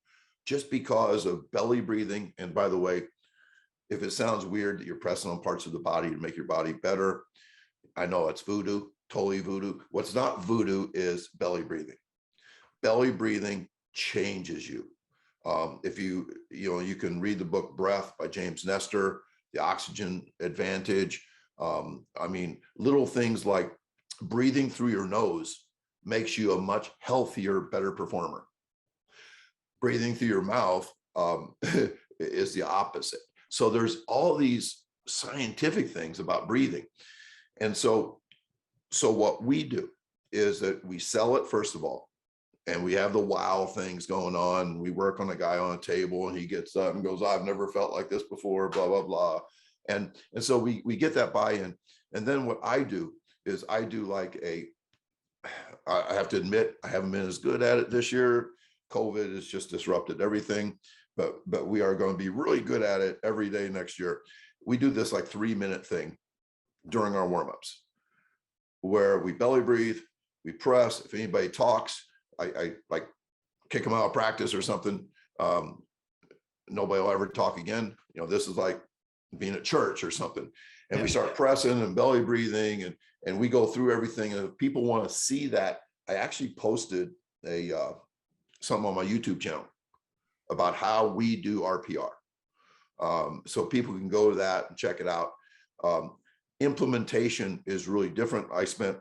just because of belly breathing. And by the way, if it sounds weird that you're pressing on parts of the body to make your body better, I know it's voodoo, totally voodoo. What's not voodoo is belly breathing. Belly breathing changes you. If you can read the book Breath by James Nestor, The Oxygen Advantage. I mean, little things like breathing through your nose makes you a much healthier, better performer. Breathing through your mouth is the opposite. So there's all these scientific things about breathing. And so what we do is that we sell it, first of all, and we have the wow things going on. We work on a guy on a table and he gets up and goes, I've never felt like this before, blah, blah, blah. And so we get that buy-in. And then what I do is I do like I have to admit, I haven't been as good at it this year. COVID has just disrupted everything, but we are going to be really good at it every day next year. We do this like 3-minute thing during our warm-ups where we belly breathe, we press. If anybody talks, I like kick them out of practice or something. Nobody will ever talk again. You know, this is like being at church or something. And we start pressing and belly breathing and we go through everything. And if people want to see that, I actually posted something on my YouTube channel about how we do RPR. So people can go to that and check it out. Implementation is really different. I spent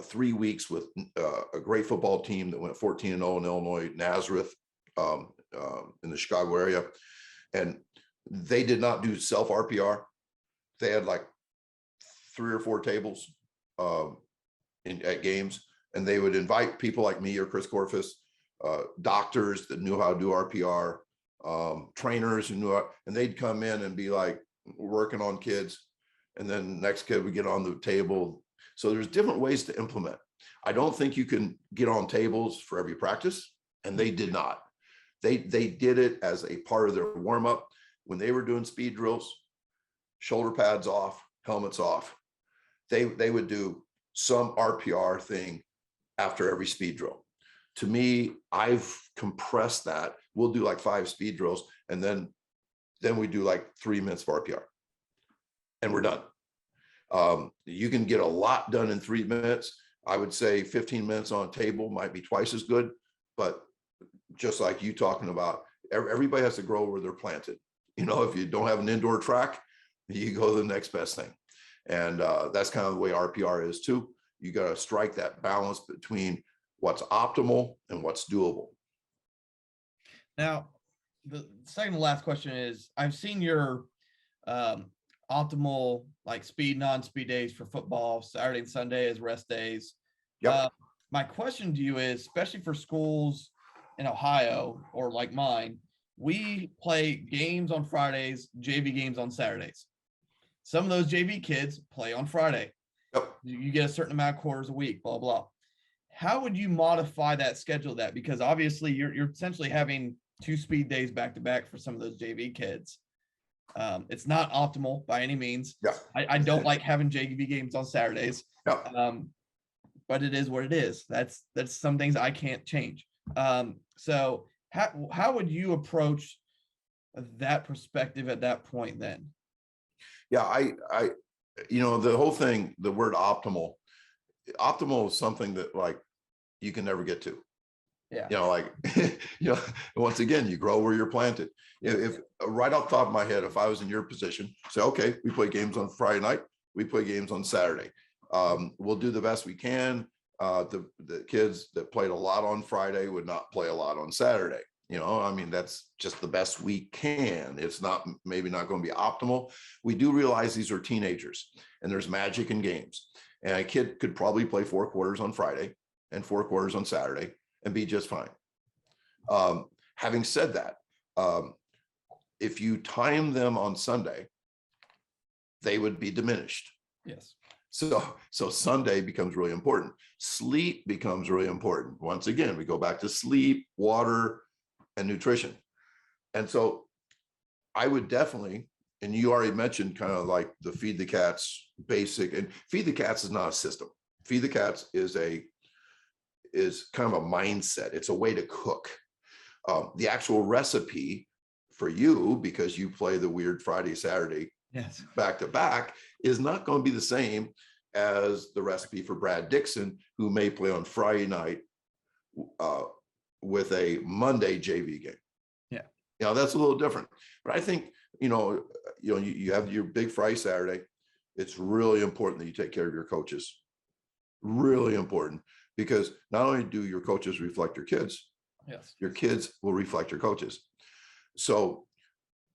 3 weeks with a great football team that went 14-0 in Illinois, Nazareth, in the Chicago area. And they did not do self RPR. They had like 3 or 4 tables at games, and they would invite people like me or Chris Corfus, doctors that knew how to do RPR, trainers who knew how, and they'd come in and be like working on kids. And then the next kid would get on the table. So there's different ways to implement. I don't think you can get on tables for every practice, and they did not. They did it as a part of their warm up when they were doing speed drills, shoulder pads off, helmets off. They would do some RPR thing after every speed drill. To me, I've compressed that. We'll do like 5 speed drills, and then we do like 3 minutes of RPR, and we're done. You can get a lot done in 3 minutes. I would say 15 minutes on a table might be twice as good, but just like you talking about, everybody has to grow where they're planted. You know, if you don't have an indoor track, you go to the next best thing. And that's kind of the way RPR is too. You got to strike that balance between what's optimal and what's doable. Now, the second to last question is, I've seen your optimal like speed, non-speed days for football, Saturday and Sunday as rest days. Yep. My question to you is, especially for schools in Ohio or like mine, we play games on Fridays, JV games on Saturdays. Some of those JV kids play on Friday. Yep. You get a certain amount of quarters a week, blah, blah. How would you modify that schedule that? Because obviously you're essentially having 2 speed days back to back for some of those JV kids. It's not optimal by any means. Yeah. I don't like having JV games on Saturdays. Yeah. But it is what it is. That's some things I can't change. So how would you approach that perspective at that point then? Yeah, I the whole thing, the word optimal is something that like you can never get to. Yeah. You know, like, once again, you grow where you're planted. If right off the top of my head, if I was in your position, say, okay, we play games on Friday night, we play games on Saturday. We'll do the best we can. The kids that played a lot on Friday would not play a lot on Saturday. You know, I mean, that's just the best we can. It's maybe not going to be optimal. We do realize these are teenagers and there's magic in games. And a kid could probably play 4 quarters on Friday and 4 quarters on Saturday and be just fine. Having said that, if you time them on Sunday, they would be diminished. Yes. So Sunday becomes really important. Sleep becomes really important. Once again, we go back to sleep, water, and nutrition. And so I would definitely, and you already mentioned kind of like the Feed the Cats basic, and Feed the Cats is not a system. Feed the Cats is kind of a mindset. It's a way to cook. The actual recipe for you, because you play the weird Friday, Saturday, yes, back to back, is not going to be the same as the recipe for Brad Dixon, who may play on Friday night with a Monday JV game. Yeah. That's a little different. But I think, you have your big Friday, Saturday. It's really important that you take care of your coaches. Really important, because not only do your coaches reflect your kids, yes, your kids will reflect your coaches. So,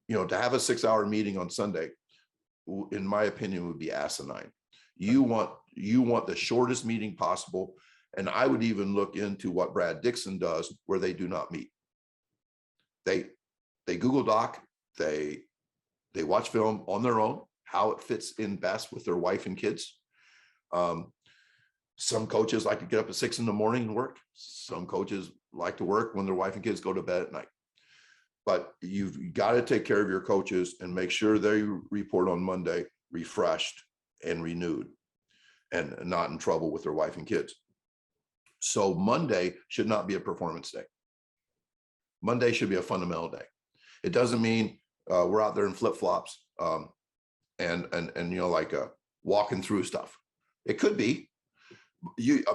to have a 6-hour meeting on Sunday, in my opinion, would be asinine. You want the shortest meeting possible. And I would even look into what Brad Dixon does, where they do not meet. They Google Doc, they watch film on their own, how it fits in best with their wife and kids. Some coaches like to get up at 6 a.m. and work. Some coaches like to work when their wife and kids go to bed at night. But you've got to take care of your coaches and make sure they report on Monday refreshed and renewed and not in trouble with their wife and kids. So Monday should not be a performance day. Monday should be a fundamental day. It doesn't mean we're out there in flip-flops and like walking through stuff. It could be,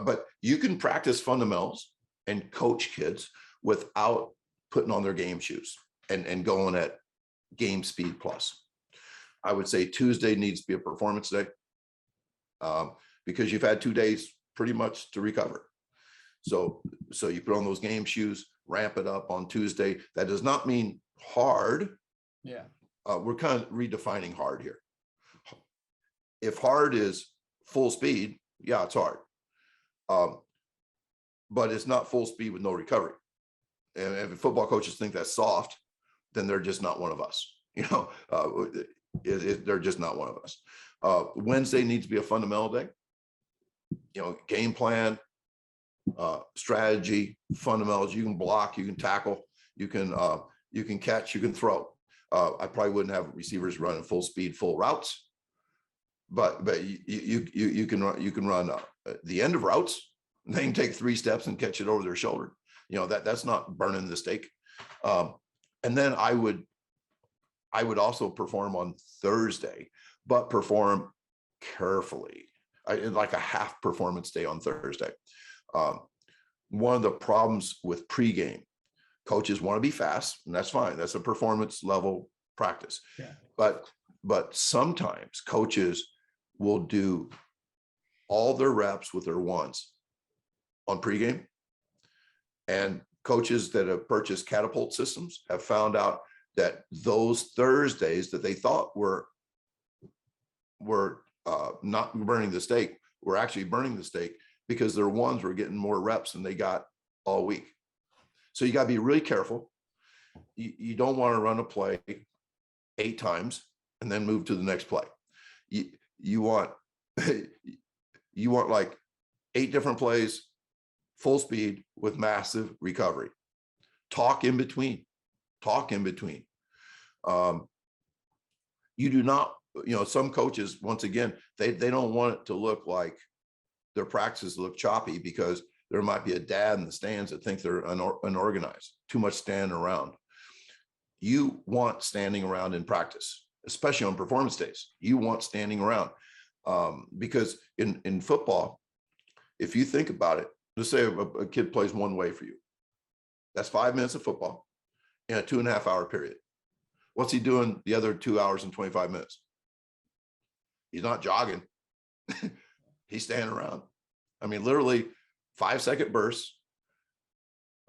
but you can practice fundamentals and coach kids without putting on their game shoes and going at game speed plus. I would say Tuesday needs to be a performance day because you've had 2 days pretty much to recover. So you put on those game shoes, ramp it up on Tuesday. That does not mean hard. Yeah. We're kind of redefining hard here. If hard is full speed, yeah, it's hard. But it's not full speed with no recovery. And if football coaches think that's soft, then they're just not one of us. They're just not one of us. Wednesday needs to be a fundamental day. Game plan, strategy, fundamentals. You can block, you can tackle, you can catch, you can throw. I probably wouldn't have receivers running full speed, full routes, but you can run the end of routes. They can take 3 steps and catch it over their shoulder. You know, that's not burning the steak. And then I would also perform on Thursday, but perform carefully. Like a half performance day on Thursday. One of the problems with pregame, coaches want to be fast, and that's fine. That's a performance level practice. Yeah. But sometimes coaches will do all their reps with their ones on pregame. And coaches that have purchased catapult systems have found out that those Thursdays that they thought were not burning the steak were actually burning the steak, because their ones were getting more reps than they got all week. So you got to be really careful. You don't want to run a play 8 times and then move to the next play. You want like 8 different plays, full speed with massive recovery. Talk in between. You do not, some coaches, once again, they don't want it to look like their practices look choppy, because there might be a dad in the stands that think they're unorganized, too much standing around. You want standing around in practice, especially on performance days. You want standing around, because in football, if you think about it, let's say a kid plays one way for you. That's 5 minutes of football in a 2.5 hour period. What's he doing the other 2 hours and 25 minutes? He's not jogging. He's standing around. I mean, literally 5-second bursts,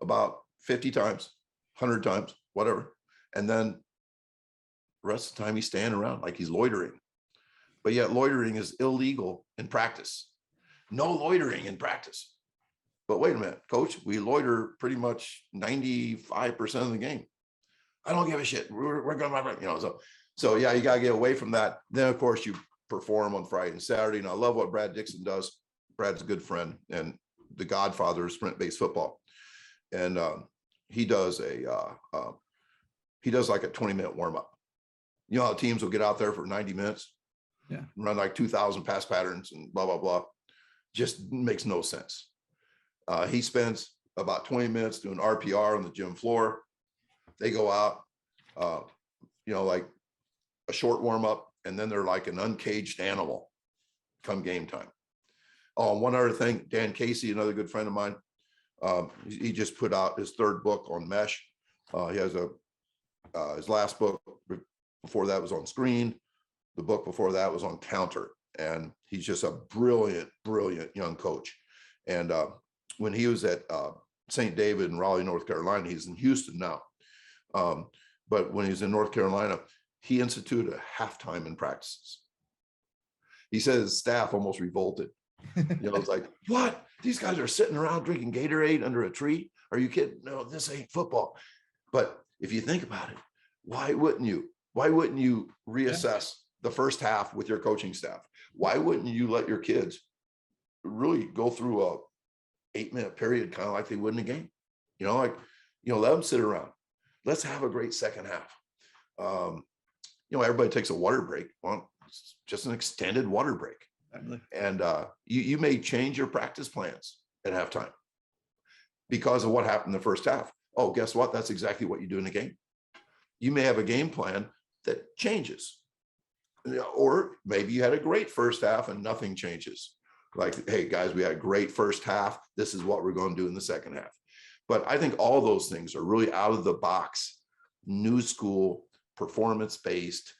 about 50 times, 100 times, whatever. And then the rest of the time he's standing around like he's loitering. But yet loitering is illegal in practice. No loitering in practice. But wait a minute, coach, we loiter pretty much 95% of the game. I don't give a shit. We're going, so yeah, you got to get away from that. Then of course you perform on Friday and Saturday. And I love what Brad Dixon does. Brad's a good friend and the godfather of sprint-based football. And he does like a 20-minute warm-up. You know how teams will get out there for 90 minutes, run like 2,000 pass patterns and blah, blah, blah. Just makes no sense. He spends about 20 minutes doing RPR on the gym floor. They go out, like a short warm-up, and then they're like an uncaged animal come game time. Oh, one other thing, Dan Casey, another good friend of mine, he just put out his 3rd book on mesh. He has his last book before that was on screen. The book before that was on counter. And he's just a brilliant, brilliant young coach. And when he was at St. David in Raleigh, North Carolina, he's in Houston now. But when he was in North Carolina, he instituted a halftime in practices. He said his staff almost revolted. It's like, what? These guys are sitting around drinking Gatorade under a tree? Are you kidding? No, this ain't football. But if you think about it, why wouldn't you? Why wouldn't you reassess the first half with your coaching staff? Why wouldn't you let your kids really go through a 8-minute period, kind of like they would in a game? Let them sit around. Let's have a great second half. Everybody takes a water break. Well, it's just an extended water break. And you may change your practice plans at halftime because of what happened in the first half. Oh, guess what? That's exactly what you do in a game. You may have a game plan that changes. Or maybe you had a great first half and nothing changes. Like, hey, guys, we had a great first half. This is what we're going to do in the second half. But I think all those things are really out of the box, new school, performance-based,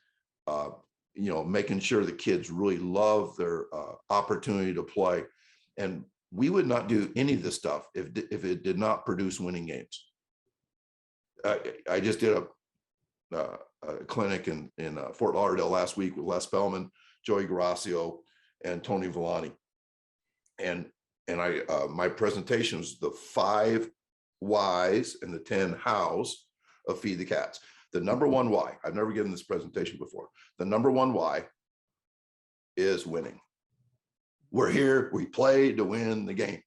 making sure the kids really love their opportunity to play. And we would not do any of this stuff if it did not produce winning games. I just did a clinic in Fort Lauderdale last week with Les Bellman, Joey Garasio, and Tony Villani. And my presentation was the 5 whys and the 10 hows of Feed the Cats. The number one why, I've never given this presentation before. The number one why is winning. We're here, we play to win the game.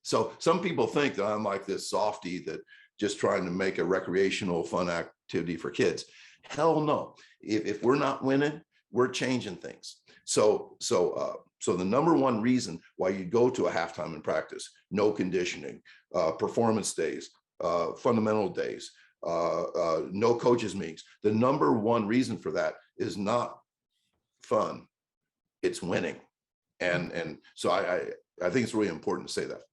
So some people think that I'm like this softy that just trying to make a recreational fun activity for kids. Hell no. If we're not winning, we're changing things. So the number one reason why you go to a halftime in practice, no conditioning, performance days, fundamental days, no coaches meetings, the number one reason for that is not fun, it's winning. And so I think it's really important to say that.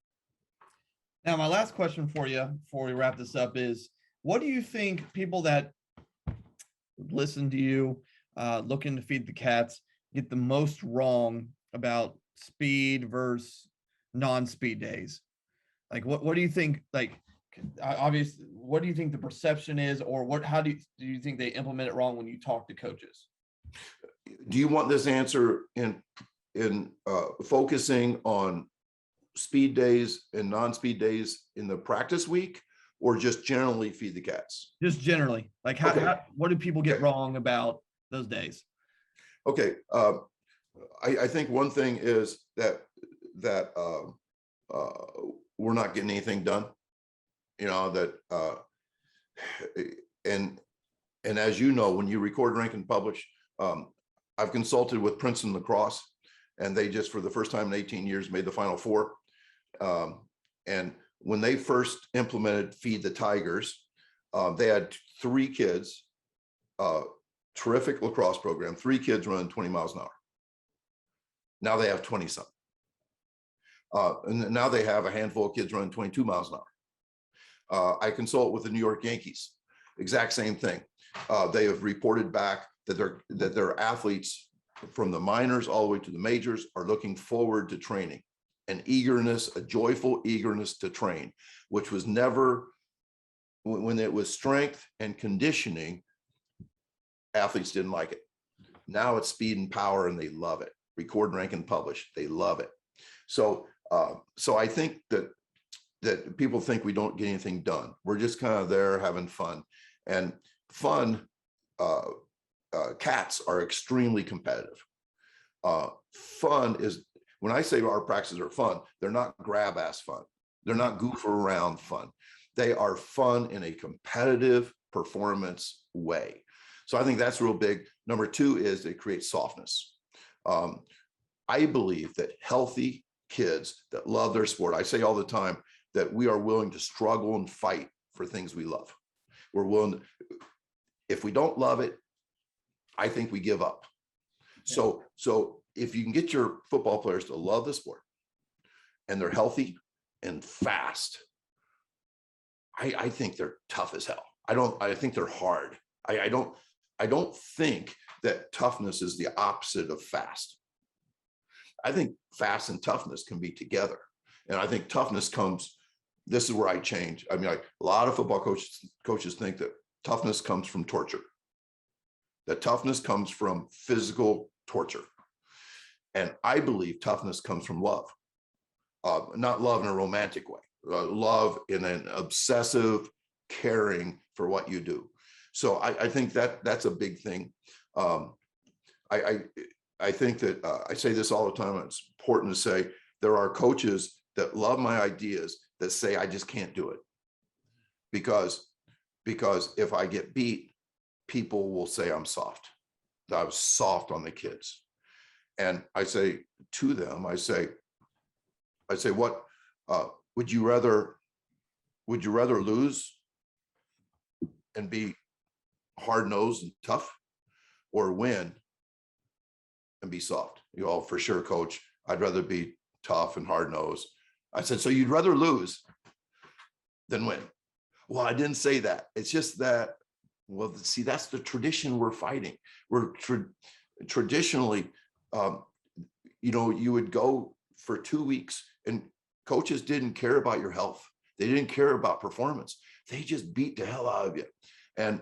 Now, my last question for you before we wrap this up is, what do you think people that listen to you, looking to feed the cats, get the most wrong about speed versus non-speed days? Like, what do you think, like, obviously, what do you think the perception is, or how do you think they implement it wrong when you talk to coaches? Do you want this answer in focusing on speed days and non-speed days in the practice week, or just generally feed the cats? Just generally, like what do people get wrong about those days? Okay. I think one thing is that we're not getting anything done, and as you know, when you record, rank, and publish, I've consulted with Princeton lacrosse, and they just, for the first time in 18 years, made the Final Four. And when they first implemented Feed the Tigers, they had 3 kids, terrific lacrosse program, 3 kids running 20 miles an hour. Now they have 20 something. And now they have a handful of kids running 22 miles an hour. I consult with the New York Yankees, exact same thing. They have reported back that their athletes from the minors all the way to the majors are looking forward to training. An eagerness, a joyful eagerness to train, which was never, when it was strength and conditioning, athletes didn't like it. Now it's speed and power, and they love it. Record, rank, and publish, they love it. So I think that people think we don't get anything done. We're just kind of there having fun, and fun. Cats are extremely competitive. Fun is, when I say our practices are fun, they're not grab ass fun. They're not goof around fun. They are fun in a competitive performance way. So I think that's real big. Number 2 is it creates softness. I believe that healthy kids that love their sport, I say all the time that we are willing to struggle and fight for things we love. We're willing to, if we don't love it, I think we give up. So if you can get your football players to love the sport, and they're healthy and fast, I think they're tough as hell. I think they're hard. I don't think that toughness is the opposite of fast. I think fast and toughness can be together. And I think toughness comes, this is where I change. I mean, like, a lot of football coaches think that toughness comes from torture. That toughness comes from physical torture. And I believe toughness comes from love. Not love in a romantic way, love in an obsessive caring for what you do. So I think that's a big thing. I think that I say this all the time, and it's important to say, there are coaches that love my ideas that say I just can't do it. Because if I get beat, people will say I'm soft. That I was soft on the kids. And I say to them, I say, what would you rather lose and be hard-nosed and tough, or win and be soft? You all, for sure, coach, I'd rather be tough and hard-nosed. I said, so you'd rather lose than win? Well, I didn't say that. It's just that, well, see, that's the tradition we're fighting. We're traditionally, you would go for 2 weeks and coaches didn't care about your health. They didn't care about performance. They just beat the hell out of you. And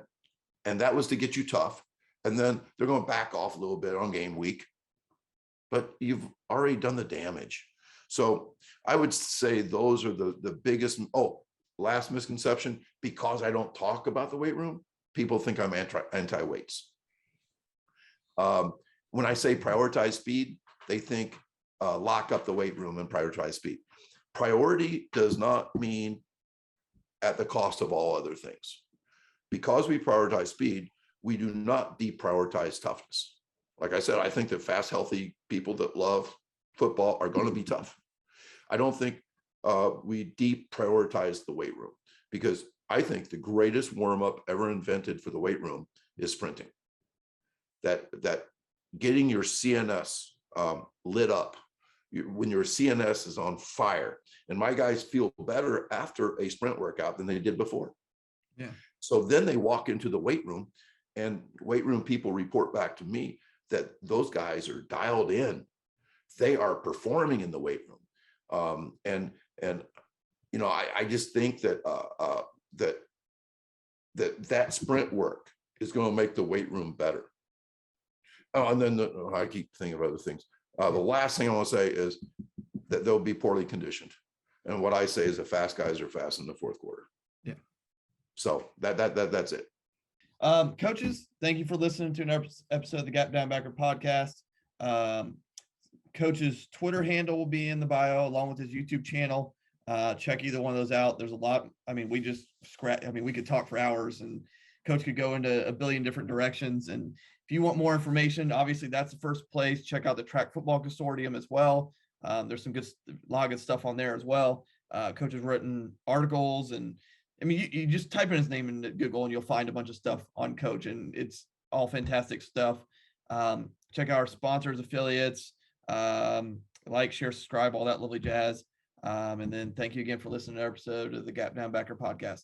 that was to get you tough. And then they're going to back off a little bit on game week, but you've already done the damage. So I would say those are the biggest. Oh, last misconception, because I don't talk about the weight room, people think I'm anti-weights. When I say prioritize speed, they think lock up the weight room and prioritize speed. Priority does not mean at the cost of all other things. Because we prioritize speed, we do not deprioritize toughness. Like I said, I think that fast, healthy people that love football are going to be tough. I don't think we deprioritize the weight room, because I think the greatest warm-up ever invented for the weight room is sprinting. That getting your CNS lit up, when your CNS is on fire. And my guys feel better after a sprint workout than they did before. Yeah. So then they walk into the weight room, and weight room people report back to me that those guys are dialed in. They are performing in the weight room. And you know, I just think that that sprint work is going to make the weight room better. Oh, and then I keep thinking of other things. The last thing I want to say is that they'll be poorly conditioned. And what I say is that fast guys are fast in the fourth quarter. Yeah. So that's it. Coaches, thank you for listening to an episode of the Gap Downbacker podcast. Coach's Twitter handle will be in the bio along with his YouTube channel. Check either one of those out. There's a lot. I mean, we could talk for hours, and Coach could go into a billion different directions. And if you want more information, obviously that's the first place. Check out the Track Football Consortium as well. There's a lot of good stuff on there as well. Coach has written articles, and I mean, you just type in his name into Google and you'll find a bunch of stuff on Coach, and it's all fantastic stuff. Check out our sponsors, affiliates, like, share, subscribe, all that lovely jazz. And then thank you again for listening to an episode of the Gap Downbacker podcast.